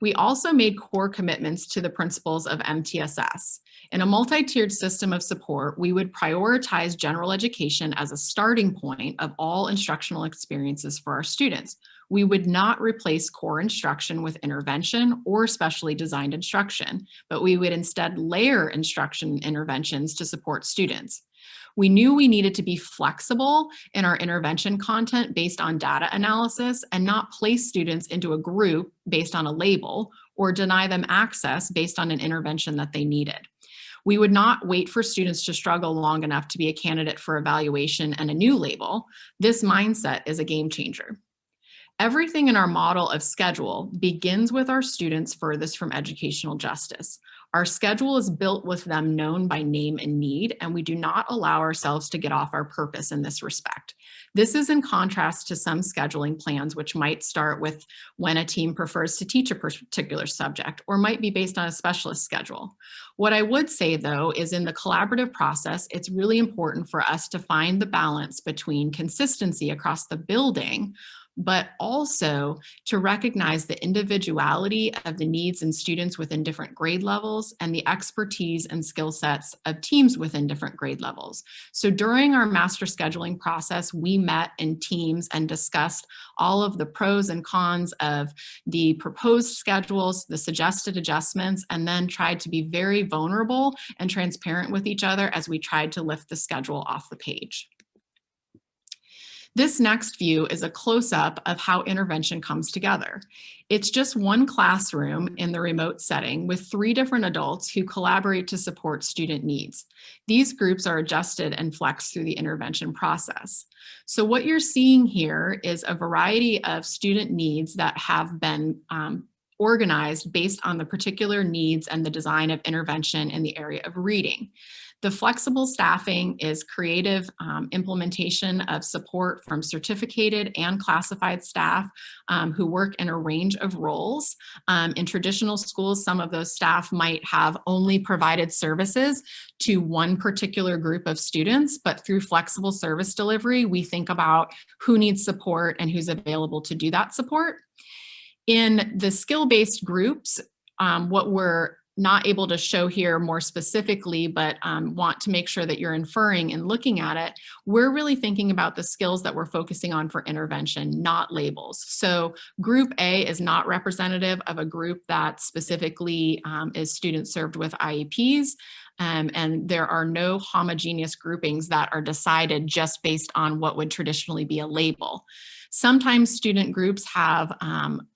We also made core commitments to the principles of MTSS. In a multi-tiered system of support, we would prioritize general education as a starting point of all instructional experiences for our students. We would not replace core instruction with intervention or specially designed instruction, but we would instead layer instruction interventions to support students. We knew we needed to be flexible in our intervention content based on data analysis and not place students into a group based on a label or deny them access based on an intervention that they needed. We would not wait for students to struggle long enough to be a candidate for evaluation and a new label. This mindset is a game changer. Everything in our model of schedule begins with our students furthest from educational justice. Our schedule is built with them known by name and need, and we do not allow ourselves to get off our purpose in this respect. This is in contrast to some scheduling plans, which might start with when a team prefers to teach a particular subject, or might be based on a specialist schedule. What I would say, though, is in the collaborative process, it's really important for us to find the balance between consistency across the building, but also to recognize the individuality of the needs in students within different grade levels and the expertise and skill sets of teams within different grade levels. So during our master scheduling process, we met in teams and discussed all of the pros and cons of the proposed schedules, the suggested adjustments, and then tried to be very vulnerable and transparent with each other as we tried to lift the schedule off the page. This next view is a close-up of how intervention comes together. It's just one classroom in the remote setting with 3 different adults who collaborate to support student needs. These groups are adjusted and flexed through the intervention process. So what you're seeing here is a variety of student needs that have been organized based on the particular needs and the design of intervention in the area of reading. The flexible staffing is creative implementation of support from certificated and classified staff who work in a range of roles. In traditional schools, some of those staff might have only provided services to one particular group of students, but through flexible service delivery, we think about who needs support and who's available to do that support. In the skill-based groups, what we're not able to show here more specifically, but want to make sure that you're inferring and looking at it, we're really thinking about the skills that we're focusing on for intervention, not labels. So group A is not representative of a group that specifically is students served with IEPs. And there are no homogeneous groupings that are decided just based on what would traditionally be a label. Sometimes student groups have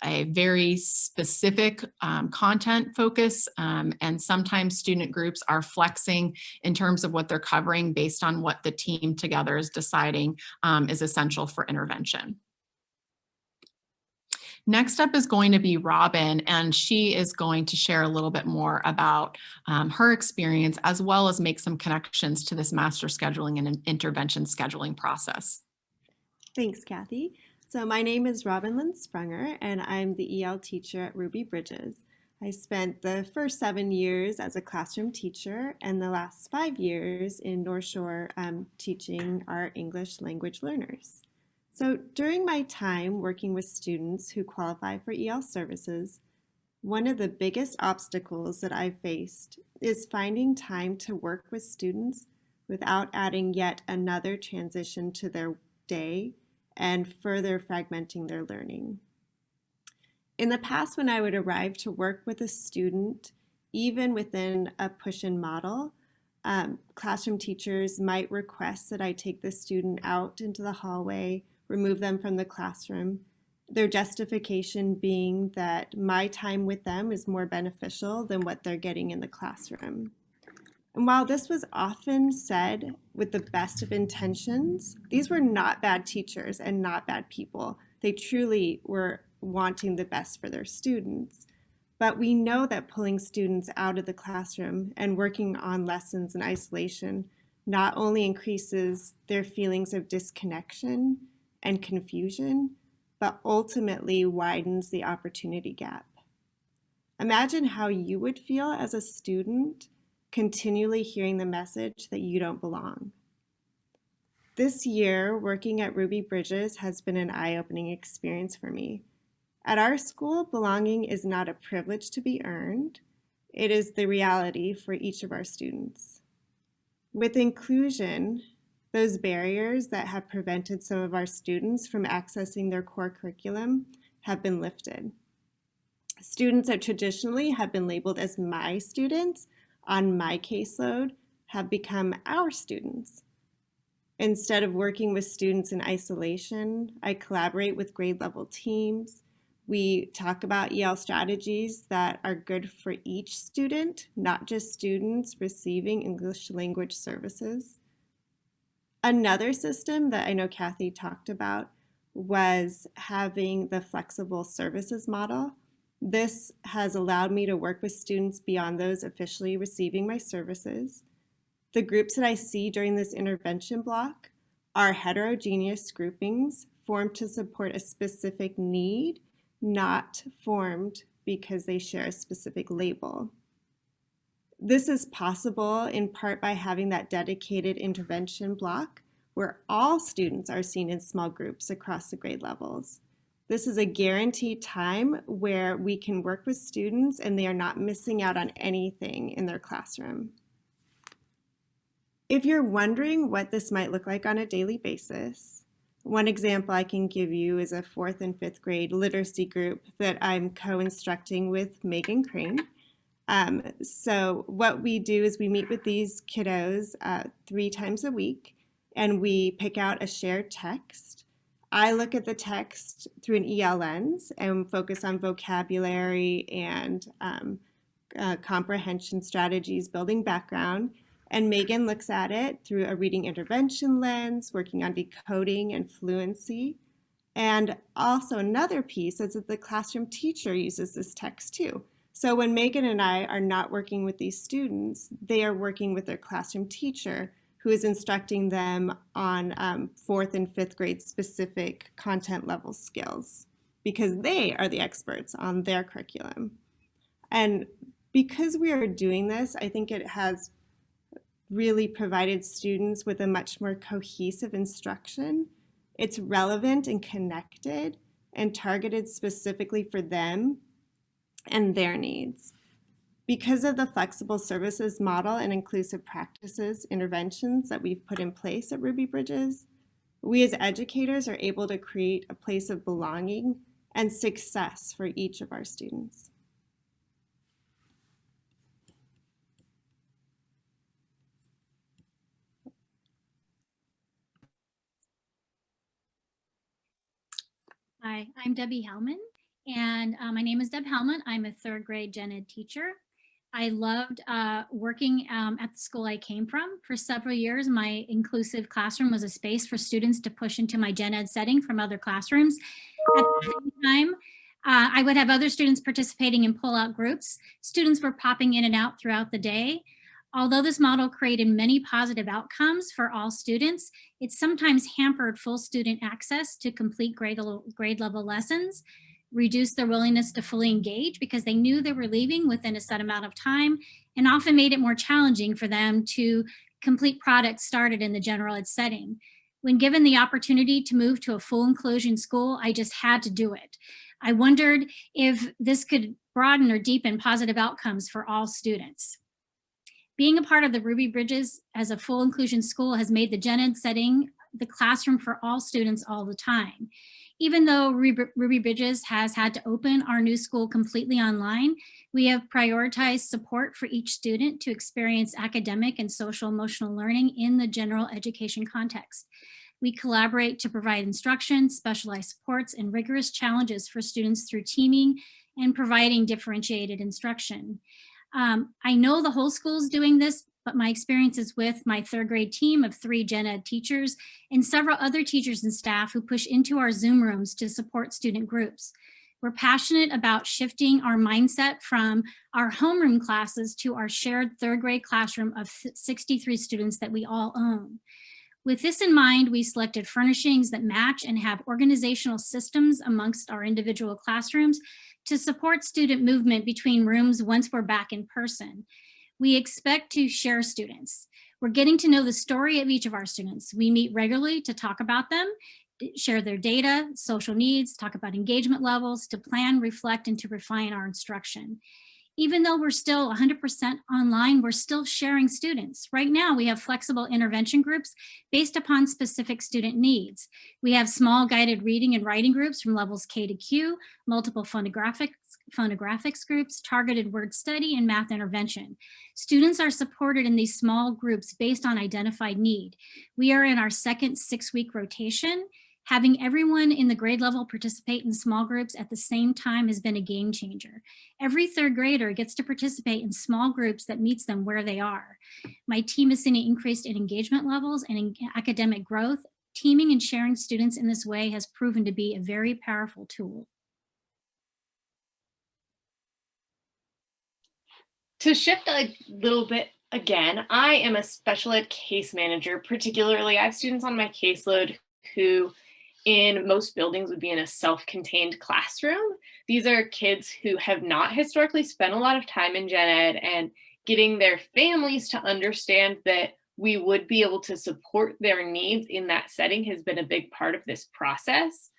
a very specific content focus, and sometimes student groups are flexing in terms of what they're covering based on what the team together is deciding is essential for intervention. Next up is going to be Robin, and she is going to share a little bit more about her experience, as well as make some connections to this master scheduling and intervention scheduling process. Thanks, Kathy. So my name is Robin Lynn Sprunger, and I'm the EL teacher at Ruby Bridges. I spent the first 7 years as a classroom teacher and the last 5 years in North Shore teaching our English language learners. So during my time working with students who qualify for EL services, one of the biggest obstacles that I faced is finding time to work with students without adding yet another transition to their day and further fragmenting their learning. In the past, when I would arrive to work with a student, even within a push-in model, classroom teachers might request that I take the student out into the hallway, remove them from the classroom, their justification being that my time with them is more beneficial than what they're getting in the classroom. And while this was often said with the best of intentions, these were not bad teachers and not bad people. They truly were wanting the best for their students. But we know that pulling students out of the classroom and working on lessons in isolation not only increases their feelings of disconnection and confusion, but ultimately widens the opportunity gap. Imagine how you would feel as a student continually hearing the message that you don't belong. This year, working at Ruby Bridges has been an eye-opening experience for me. At our school, belonging is not a privilege to be earned. It is the reality for each of our students. With inclusion, those barriers that have prevented some of our students from accessing their core curriculum have been lifted. Students that traditionally have been labeled as my students on my caseload have become our students. Instead of working with students in isolation, I collaborate with grade level teams. We talk about EL strategies that are good for each student, not just students receiving English language services. Another system that I know Kathy talked about was having the flexible services model. This has allowed me to work with students beyond those officially receiving my services. The groups that I see during this intervention block are heterogeneous groupings formed to support a specific need, not formed because they share a specific label. This is possible in part by having that dedicated intervention block where all students are seen in small groups across the grade levels. This is a guaranteed time where we can work with students and they are not missing out on anything in their classroom. If you're wondering what this might look like on a daily basis, one example I can give you is a 4th and 5th grade literacy group that I'm co-instructing with Megan Crane. So what we do is we meet with these kiddos 3 times a week, and we pick out a shared text. I look at the text through an EL lens and focus on vocabulary and comprehension strategies, building background. And Megan looks at it through a reading intervention lens, working on decoding and fluency. And also another piece is that the classroom teacher uses this text too. So when Megan and I are not working with these students, they are working with their classroom teacher who is instructing them on 4th and 5th grade specific content level skills because they are the experts on their curriculum. And because we are doing this, I think it has really provided students with a much more cohesive instruction. It's relevant and connected and targeted specifically for them and their needs. Because of the flexible services model and inclusive practices interventions that we've put in place at Ruby Bridges, we as educators are able to create a place of belonging and success for each of our students. Hi, I'm Debbie Hellman, and my name is Deb Hellman. I'm a 3rd grade gen ed teacher. I loved working at the school I came from. For several years, my inclusive classroom was a space for students to push into my gen ed setting from other classrooms. At the same time, I would have other students participating in pull-out groups. Students were popping in and out throughout the day. Although this model created many positive outcomes for all students, it sometimes hampered full student access to complete grade level lessons, reduced their willingness to fully engage because they knew they were leaving within a set amount of time, and often made it more challenging for them to complete projects started in the general ed setting. When given the opportunity to move to a full inclusion school, I just had to do it. I wondered if this could broaden or deepen positive outcomes for all students. Being a part of the Ruby Bridges as a full inclusion school has made the gen ed setting the classroom for all students all the time. Even though Ruby Bridges has had to open our new school completely online, we have prioritized support for each student to experience academic and social emotional learning in the general education context. We collaborate to provide instruction, specialized supports, and rigorous challenges for students through teaming and providing differentiated instruction. I know the whole school is doing this, but my experiences with my 3rd grade team of 3 gen ed teachers and several other teachers and staff who push into our Zoom rooms to support student groups. We're passionate about shifting our mindset from our homeroom classes to our shared 3rd grade classroom of 63 students that we all own. With this in mind, we selected furnishings that match and have organizational systems amongst our individual classrooms to support student movement between rooms once we're back in person. We expect to share students. We're getting to know the story of each of our students. We meet regularly to talk about them, share their data, social needs, talk about engagement levels, to plan, reflect, and to refine our instruction. Even though we're still 100% online, we're still sharing students. Right now, we have flexible intervention groups based upon specific student needs. We have small guided reading and writing groups from levels K to Q, multiple phonographics groups, targeted word study, and math intervention. Students are supported in these small groups based on identified need. We are in our second 6-week rotation. Having everyone in the grade level participate in small groups at the same time has been a game changer. Every third grader gets to participate in small groups that meets them where they are. My team has seen an increase in engagement levels and in academic growth. Teaming and sharing students in this way has proven to be a very powerful tool. To shift a little bit again, I am a special ed case manager. Particularly, I have students on my caseload who in most buildings would be in a self-contained classroom. These are kids who have not historically spent a lot of time in gen ed, and getting their families to understand that we would be able to support their needs in that setting has been a big part of this process.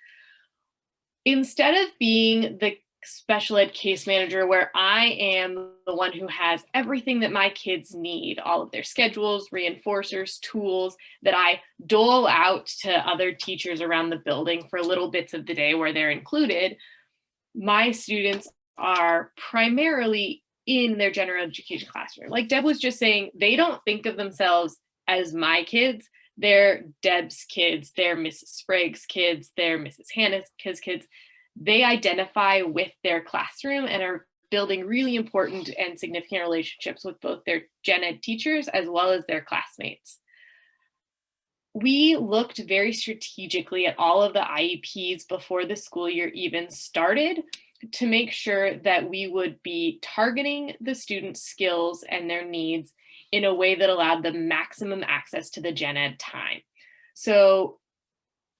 Instead of being the special ed case manager where I am the one who has everything that my kids need, all of their schedules, reinforcers, tools that I dole out to other teachers around the building for little bits of the day where they're included, my students are primarily in their general education classroom. Like Deb was just saying, they don't think of themselves as my kids. They're Deb's kids, they're Mrs. Sprague's kids, they're Mrs. Hannah's kids. They identify with their classroom and are building really important and significant relationships with both their gen ed teachers as well as their classmates. We looked very strategically at all of the IEPs before the school year even started to make sure that we would be targeting the students' skills and their needs in a way that allowed them maximum access to the gen ed time. So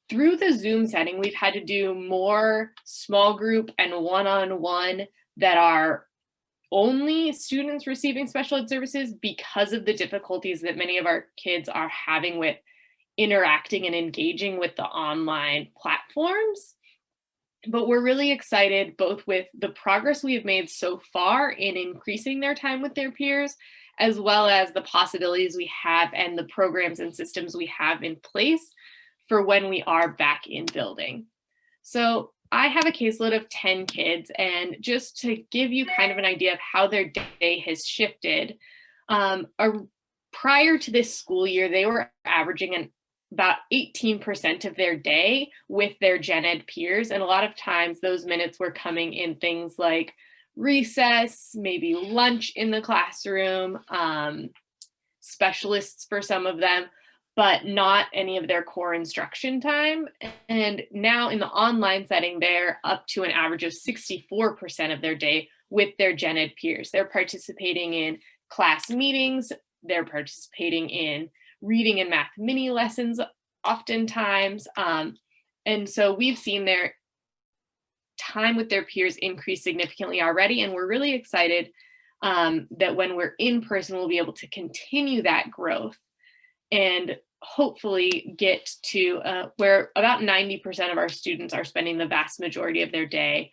through the Zoom setting, we've had to do more small group and one-on-one that are only students receiving special ed services because of the difficulties that many of our kids are having with interacting and engaging with the online platforms. But we're really excited both with the progress we have made so far in increasing their time with their peers, as well as the possibilities we have and the programs and systems we have in place for when we are back in building. So I have a caseload of 10 kids, and just to give you kind of an idea of how their day has shifted, prior to this school year, they were averaging about 18% of their day with their gen ed peers. And a lot of times those minutes were coming in things like recess, maybe lunch in the classroom, specialists for some of them, but not any of their core instruction time. And now in the online setting, they're up to an average of 64% of their day with their gen ed peers. They're participating in class meetings, they're participating in reading and math mini lessons oftentimes. And so we've seen their time with their peers increase significantly already. And we're really excited that when we're in person, we'll be able to continue that growth and hopefully get to where about 90% of our students are spending the vast majority of their day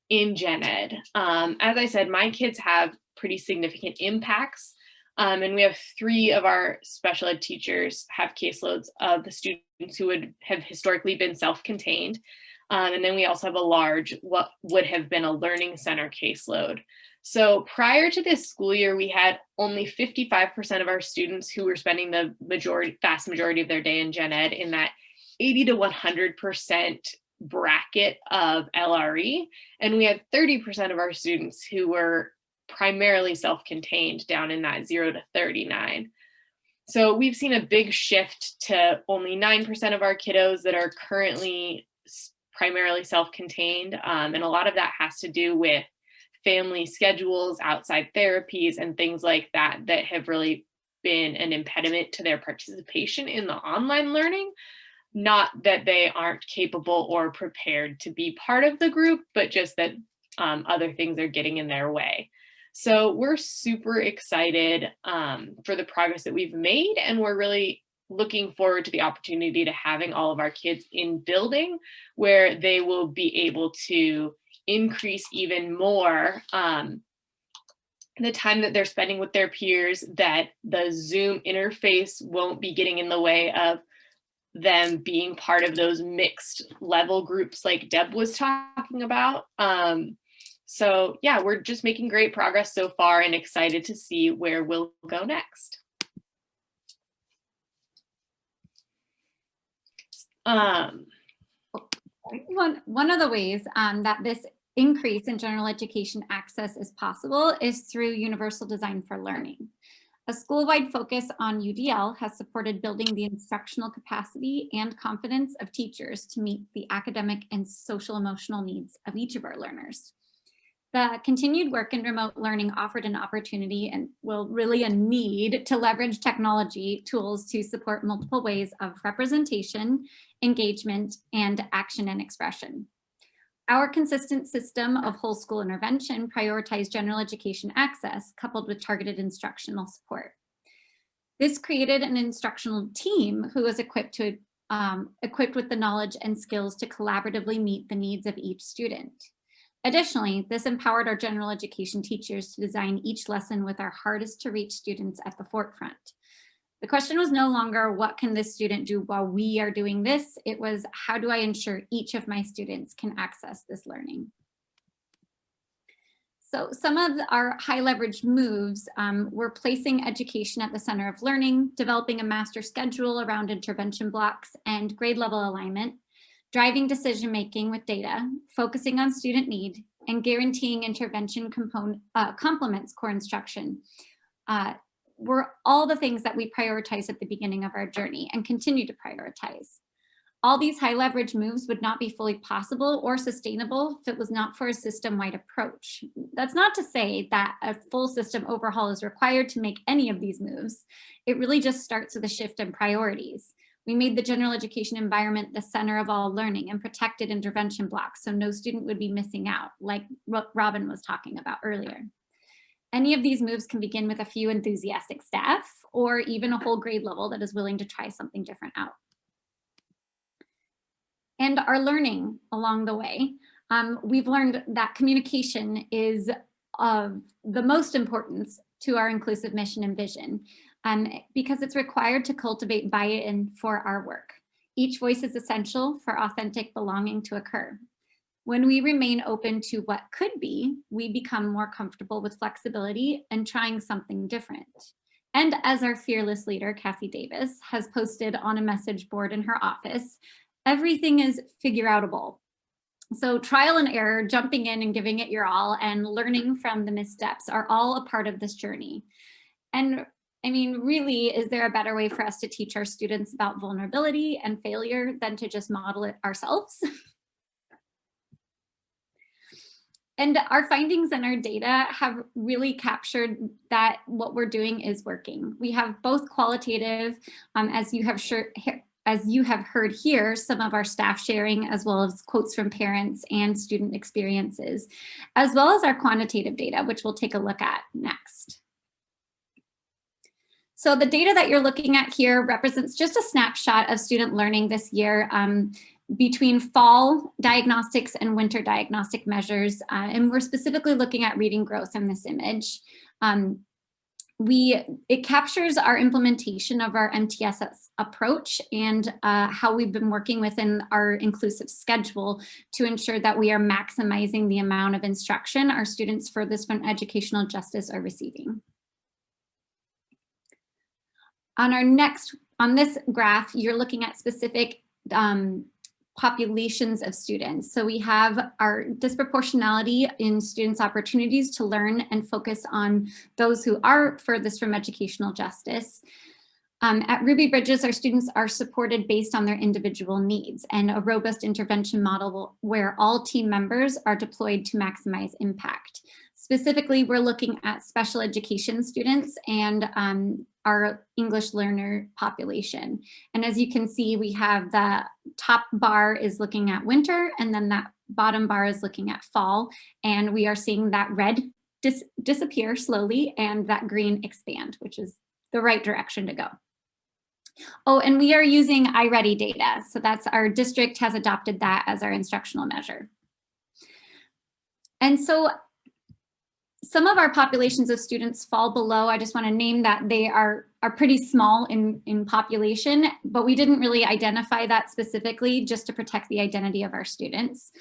in gen ed. As I said, my kids have pretty significant impacts. And we have 3 of our special ed teachers have caseloads of the students who would have historically been self-contained. And then we also have a large, what would have been a learning center caseload. So prior to this school year, we had only 55% of our students who were spending the vast majority of their day in gen ed in that 80 to 100% bracket of LRE. And we had 30% of our students who were primarily self-contained down in that 0 to 39. So we've seen a big shift to only 9% of our kiddos that are currently primarily self-contained. And a lot of that has to do with family schedules, outside therapies, and things like that that have really been an impediment to their participation in the online learning. Not that they aren't capable or prepared to be part of the group, but just that other things are getting in their way. So we're super excited for the progress that we've made, and we're really looking forward to the opportunity to having all of our kids in building where they will be able to increase even more the time that they're spending with their peers, that the Zoom interface won't be getting in the way of them being part of those mixed level groups like Deb was talking about. So yeah, we're just making great progress so far and excited to see where we'll go next. One of the ways that this increase in general education access is possible is through Universal Design for Learning. A school-wide focus on UDL has supported building the instructional capacity and confidence of teachers to meet the academic and social emotional needs of each of our learners. The continued work in remote learning offered an opportunity and really a need to leverage technology tools to support multiple ways of representation, engagement, and action and expression. Our consistent system of whole school intervention prioritized general education access coupled with targeted instructional support. This created an instructional team who was equipped with the knowledge and skills to collaboratively meet the needs of each student. Additionally, this empowered our general education teachers to design each lesson with our hardest to reach students at the forefront. The question was no longer, what can this student do while we are doing this? It was, how do I ensure each of my students can access this learning? So some of our high leverage moves were placing education at the center of learning, developing a master schedule around intervention blocks and grade level alignment, driving decision-making with data, focusing on student need, and guaranteeing intervention complements core instruction. Were all the things that we prioritized at the beginning of our journey and continue to prioritize. All these high leverage moves would not be fully possible or sustainable if it was not for a system-wide approach. That's not to say that a full system overhaul is required to make any of these moves. It really just starts with a shift in priorities. We made the general education environment the center of all learning and protected intervention blocks so no student would be missing out, like what Robin was talking about earlier. Any of these moves can begin with a few enthusiastic staff or even a whole grade level that is willing to try something different out. And our learning along the way, we've learned that communication is of the most importance to our inclusive mission and vision because it's required to cultivate buy-in for our work. Each voice is essential for authentic belonging to occur. When we remain open to what could be, we become more comfortable with flexibility and trying something different. And as our fearless leader, Kathy Davis, has posted on a message board in her office, everything is figure-outable. So trial and error, jumping in and giving it your all, and learning from the missteps are all a part of this journey. And I mean, really, is there a better way for us to teach our students about vulnerability and failure than to just model it ourselves? And our findings and our data have really captured that what we're doing is working. We have both qualitative, as you have heard here, some of our staff sharing, as well as quotes from parents and student experiences, as well as our quantitative data, which we'll take a look at next. So the data that you're looking at here represents just a snapshot of student learning this year between fall diagnostics and winter diagnostic measures. And we're specifically looking at reading growth in this image. It captures our implementation of our MTSS approach and how we've been working within our inclusive schedule to ensure that we are maximizing the amount of instruction our students furthest from educational justice are receiving. On this graph, you're looking at specific populations of students. So we have our disproportionality in students' opportunities to learn and focus on those who are furthest from educational justice. At Ruby Bridges, our students are supported based on their individual needs and a robust intervention model where all team members are deployed to maximize impact. Specifically, we're looking at special education students and our English learner population. And as you can see, we have the top bar is looking at winter, and then that bottom bar is looking at fall. And we are seeing that red disappear slowly and that green expand, which is the right direction to go. Oh, and we are using iReady data. So that's our district has adopted that as our instructional measure. And so some of our populations of students fall below. I just want to name that they are pretty small in population, but we didn't really identify that specifically just to protect the identity of our students.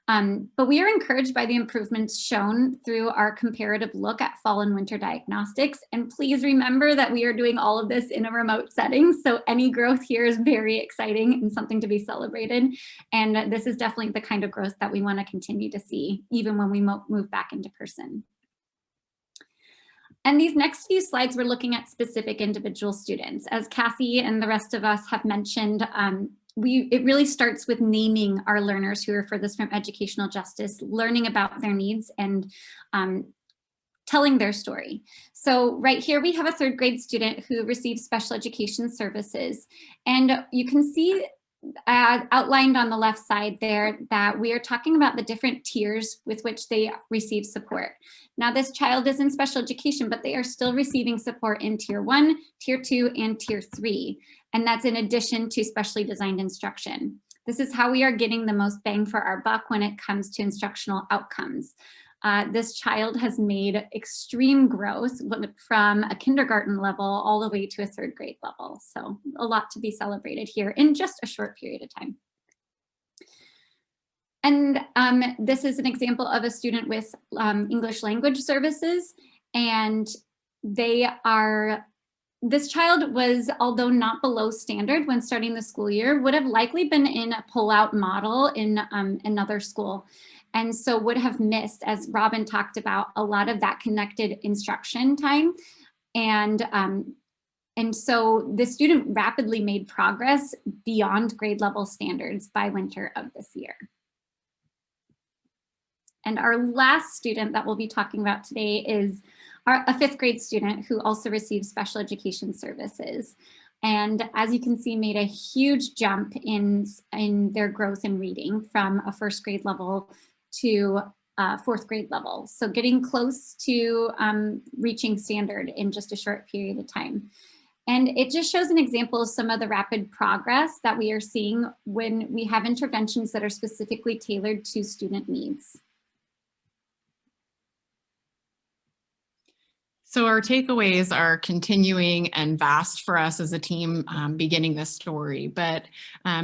But we are encouraged by the improvements shown through our comparative look at fall and winter diagnostics. And please remember that we are doing all of this in a remote setting. So any growth here is very exciting and something to be celebrated. And this is definitely the kind of growth that we want to continue to see, even when we move back into person. And these next few slides, we're looking at specific individual students. As Kathy and the rest of us have mentioned, it really starts with naming our learners who are furthest from educational justice, learning about their needs and telling their story. So right here, we have a 3rd grade student who receives special education services. And you can see outlined on the left side there that we are talking about the different tiers with which they receive support. Now this child is in special education, but they are still receiving support in tier 1, tier 2, and tier 3. And that's in addition to specially designed instruction. This is how we are getting the most bang for our buck when it comes to instructional outcomes. This child has made extreme growth from a kindergarten level all the way to a 3rd grade level. So a lot to be celebrated here in just a short period of time. And this is an example of a student with English language services. And this child was, although not below standard when starting the school year, would have likely been in a pull-out model in another school. And so would have missed, as Robin talked about, a lot of that connected instruction time. And so the student rapidly made progress beyond grade level standards by winter of this year. And our last student that we'll be talking about today is a 5th grade student who also receives special education services. And as you can see, made a huge jump in their growth in reading from a 1st grade level to 4th grade level. So getting close to reaching standard in just a short period of time. And it just shows an example of some of the rapid progress that we are seeing when we have interventions that are specifically tailored to student needs. So our takeaways are continuing and vast for us as a team beginning this story. But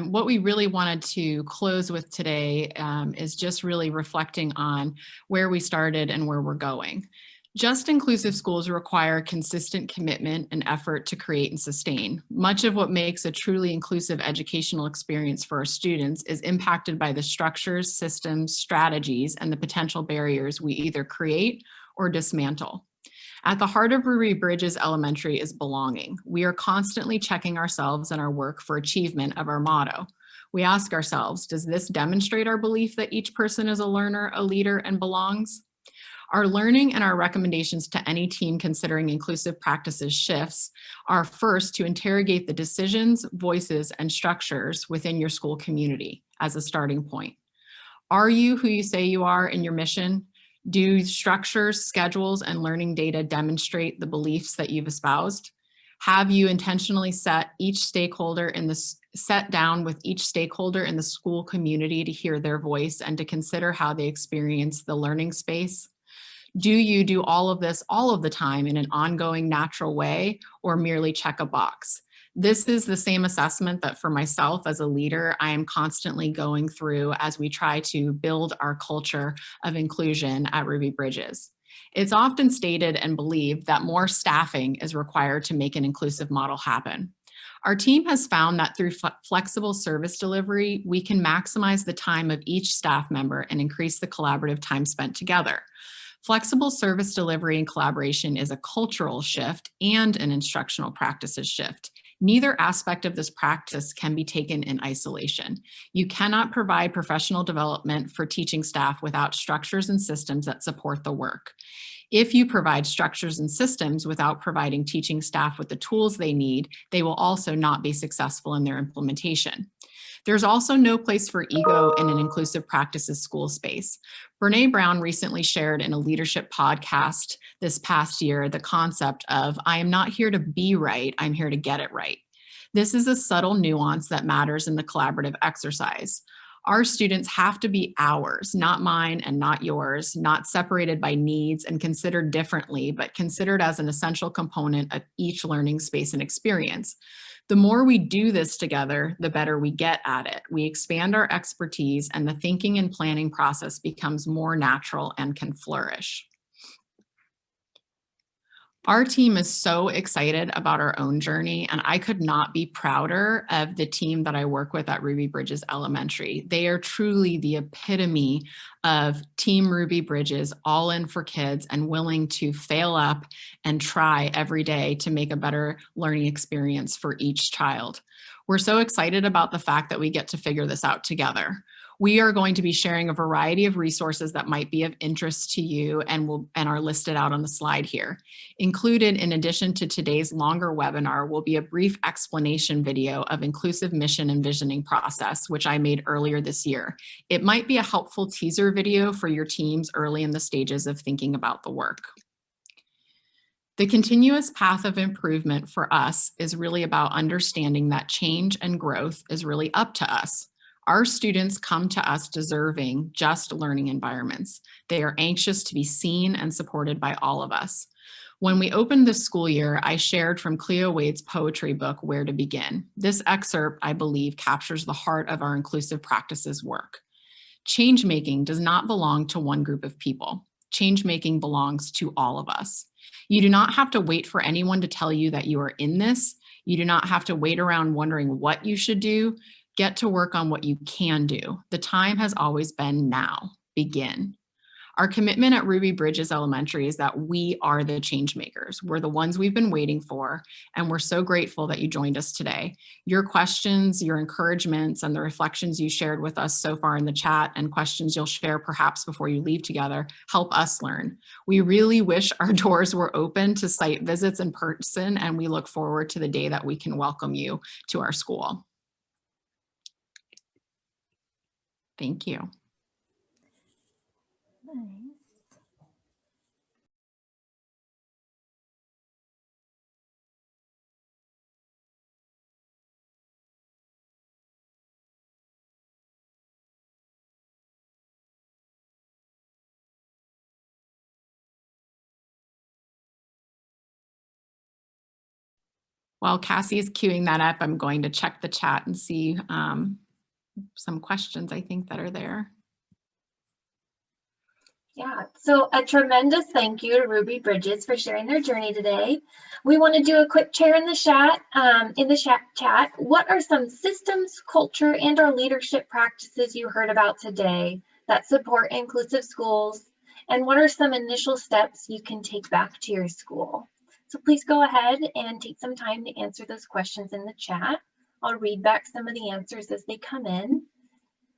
what we really wanted to close with today is just really reflecting on where we started and where we're going. Just inclusive schools require consistent commitment and effort to create and sustain. Much of what makes a truly inclusive educational experience for our students is impacted by the structures, systems, strategies, and the potential barriers we either create or dismantle. At the heart of Ruby Bridges Elementary is belonging. We are constantly checking ourselves and our work for achievement of our motto. We ask ourselves, does this demonstrate our belief that each person is a learner, a leader, and belongs? Our learning and our recommendations to any team considering inclusive practices shifts are first to interrogate the decisions, voices, and structures within your school community as a starting point. Are you who you say you are in your mission? Do structures, schedules, and learning data demonstrate the beliefs that you've espoused? Have you intentionally set down with each stakeholder in the school community to hear their voice and to consider how they experience the learning space? Do you do all of this all of the time in an ongoing, natural way, or merely check a box? This is the same assessment that for myself as a leader, I am constantly going through as we try to build our culture of inclusion at Ruby Bridges. It's often stated and believed that more staffing is required to make an inclusive model happen. Our team has found that through flexible service delivery, we can maximize the time of each staff member and increase the collaborative time spent together. Flexible service delivery and collaboration is a cultural shift and an instructional practices shift. Neither aspect of this practice can be taken in isolation. You cannot provide professional development for teaching staff without structures and systems that support the work. If you provide structures and systems without providing teaching staff with the tools they need, they will also not be successful in their implementation. There's also no place for ego in an inclusive practices school space. Brene Brown recently shared in a leadership podcast this past year the concept of, I am not here to be right, I'm here to get it right. This is a subtle nuance that matters in the collaborative exercise. Our students have to be ours, not mine and not yours, not separated by needs and considered differently, but considered as an essential component of each learning space and experience. The more we do this together, the better we get at it. We expand our expertise and the thinking and planning process becomes more natural and can flourish. Our team is so excited about our own journey, and I could not be prouder of the team that I work with at Ruby Bridges Elementary. They are truly the epitome of Team Ruby Bridges, all in for kids and willing to fail up and try every day to make a better learning experience for each child. We're so excited about the fact that we get to figure this out together. We are going to be sharing a variety of resources that might be of interest to you and are listed out on the slide here. Included, in addition to today's longer webinar, will be a brief explanation video of inclusive mission and visioning process, which I made earlier this year. It might be a helpful teaser video for your teams early in the stages of thinking about the work. The continuous path of improvement for us is really about understanding that change and growth is really up to us. Our students come to us deserving just learning environments. They are anxious to be seen and supported by all of us. When we opened this school year, I shared from Cleo Wade's poetry book, Where to Begin. This excerpt, I believe, captures the heart of our inclusive practices work. Change-making does not belong to one group of people. Change-making belongs to all of us. You do not have to wait for anyone to tell you that you are in this. You do not have to wait around wondering what you should do. Get to work on what you can do. The time has always been now. Begin. Our commitment at Ruby Bridges Elementary is that we are the change makers. We're the ones we've been waiting for, and we're so grateful that you joined us today. Your questions, your encouragements, and the reflections you shared with us so far in the chat and questions you'll share perhaps before you leave together help us learn. We really wish our doors were open to site visits in person, and we look forward to the day that we can welcome you to our school. Thank you. Nice. While Cassie's queuing that up, I'm going to check the chat and see some questions I think that are there. Yeah, so a tremendous thank you to Ruby Bridges for sharing their journey today. We want to do a quick share in the chat. What are some systems, culture, and or leadership practices you heard about today that support inclusive schools? And what are some initial steps you can take back to your school? So please go ahead and take some time to answer those questions in the chat. I'll read back some of the answers as they come in.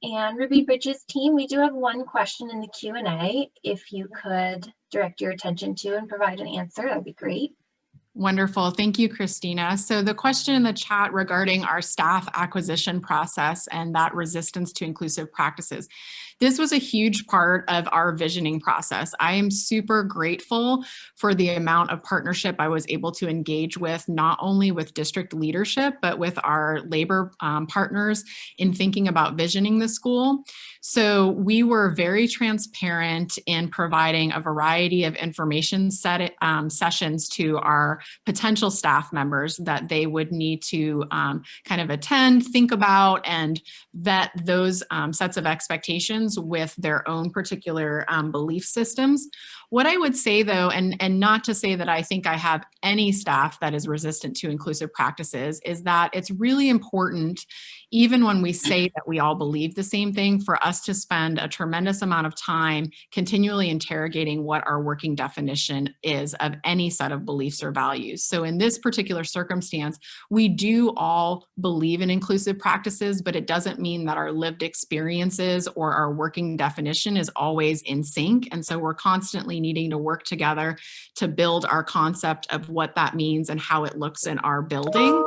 And Ruby Bridges team, we do have one question in the Q&A. If you could direct your attention to and provide an answer, that'd be great. Wonderful. Thank you, Christina. So the question in the chat regarding our staff acquisition process and that resistance to inclusive practices. This was a huge part of our visioning process. I am super grateful for the amount of partnership I was able to engage with, not only with district leadership, but with our labor partners in thinking about visioning the school. So we were very transparent in providing a variety of information sessions to our potential staff members that they would need to kind of attend, think about, and vet those sets of expectations with their own particular belief systems. What I would say though, and not to say that I think I have any staff that is resistant to inclusive practices, is that it's really important, even when we say that we all believe the same thing, for us to spend a tremendous amount of time continually interrogating what our working definition is of any set of beliefs or values. So in this particular circumstance, we do all believe in inclusive practices, but it doesn't mean that our lived experiences or our working definition is always in sync. And so we're constantly needing to work together to build our concept of what that means and how it looks in our building.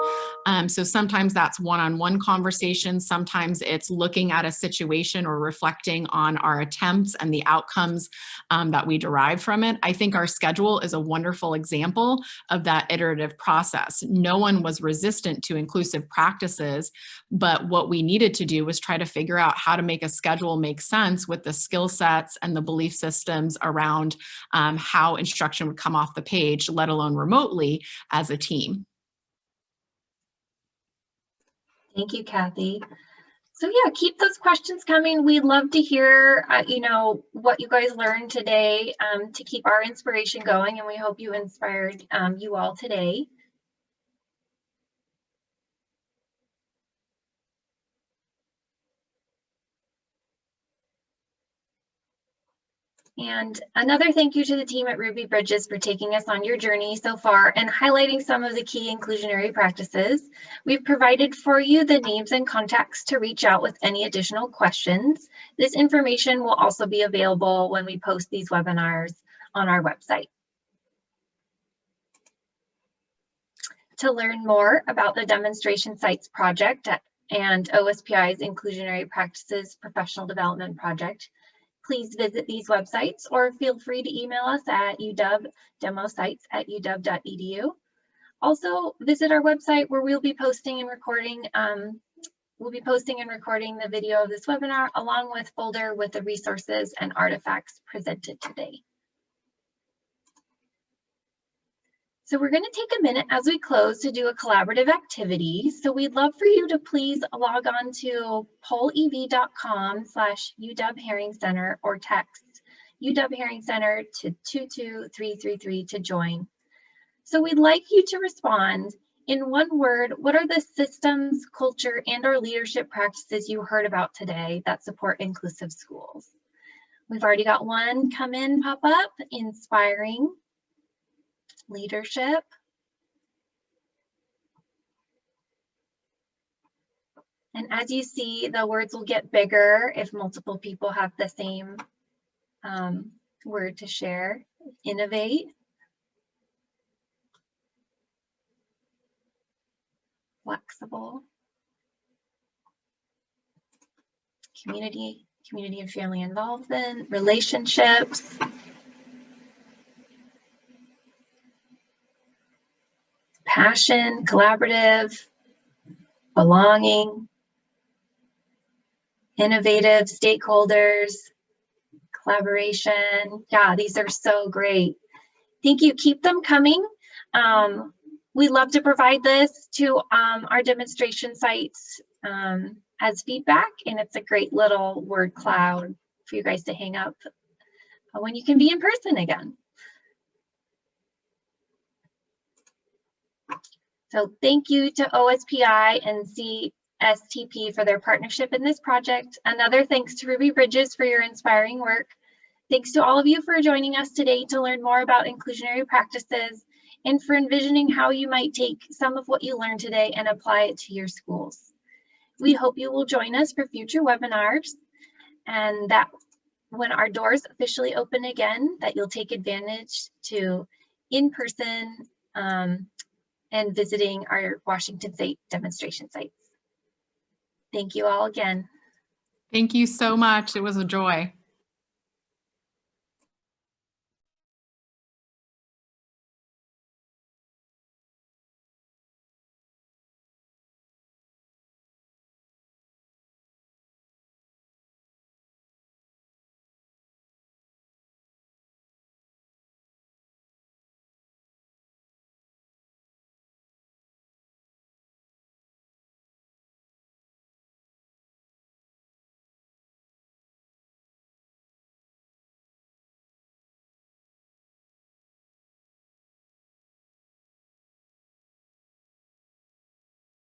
So sometimes that's one-on-one conversations. Sometimes it's looking at a situation or reflecting on our attempts and the outcomes that we derive from it. I think our schedule is a wonderful example of that iterative process. No one was resistant to inclusive practices, but what we needed to do was try to figure out how to make a schedule make sense with the skill sets and the belief systems around how instruction would come off the page, let alone remotely as a team. Thank you, Kathy. So yeah, keep those questions coming. We'd love to hear, what you guys learned today to keep our inspiration going, and we hope you inspired you all today. And another thank you to the team at Ruby Bridges for taking us on your journey so far and highlighting some of the key inclusionary practices. We've provided for you the names and contacts to reach out with any additional questions. This information will also be available when we post these webinars on our website. To learn more about the Demonstration Sites project and OSPI's Inclusionary Practices Professional Development Project, please visit these websites or feel free to email us at uwdemosites@uw.edu. Also, visit our website where we'll be posting and recording the video of this webinar along with folder with the resources and artifacts presented today. So we're going to take a minute as we close to do a collaborative activity. So we'd love for you to please log on to pollev.com/UW Herring Center or text UW Herring Center to 22333 to join. So we'd like you to respond in one word. What are the systems, culture, and/or leadership practices you heard about today that support inclusive schools? We've already got one come in, pop up: inspiring, leadership, and as you see, the words will get bigger if multiple people have the same word to share. Innovate, flexible, community and family involvement, relationships, passion, collaborative, belonging, innovative, stakeholders, collaboration. Yeah, these are so great. Thank you. Keep them coming. We love to provide this to our demonstration sites as feedback, and it's a great little word cloud for you guys to hang up when you can be in person again. So thank you to OSPI and CSTP for their partnership in this project. Another thanks to Ruby Bridges for your inspiring work. Thanks to all of you for joining us today to learn more about inclusionary practices and for envisioning how you might take some of what you learned today and apply it to your schools. We hope you will join us for future webinars, and that when our doors officially open again, that you'll take advantage to in-person and visiting our Washington State demonstration sites. Thank you all again. Thank you so much. It was a joy.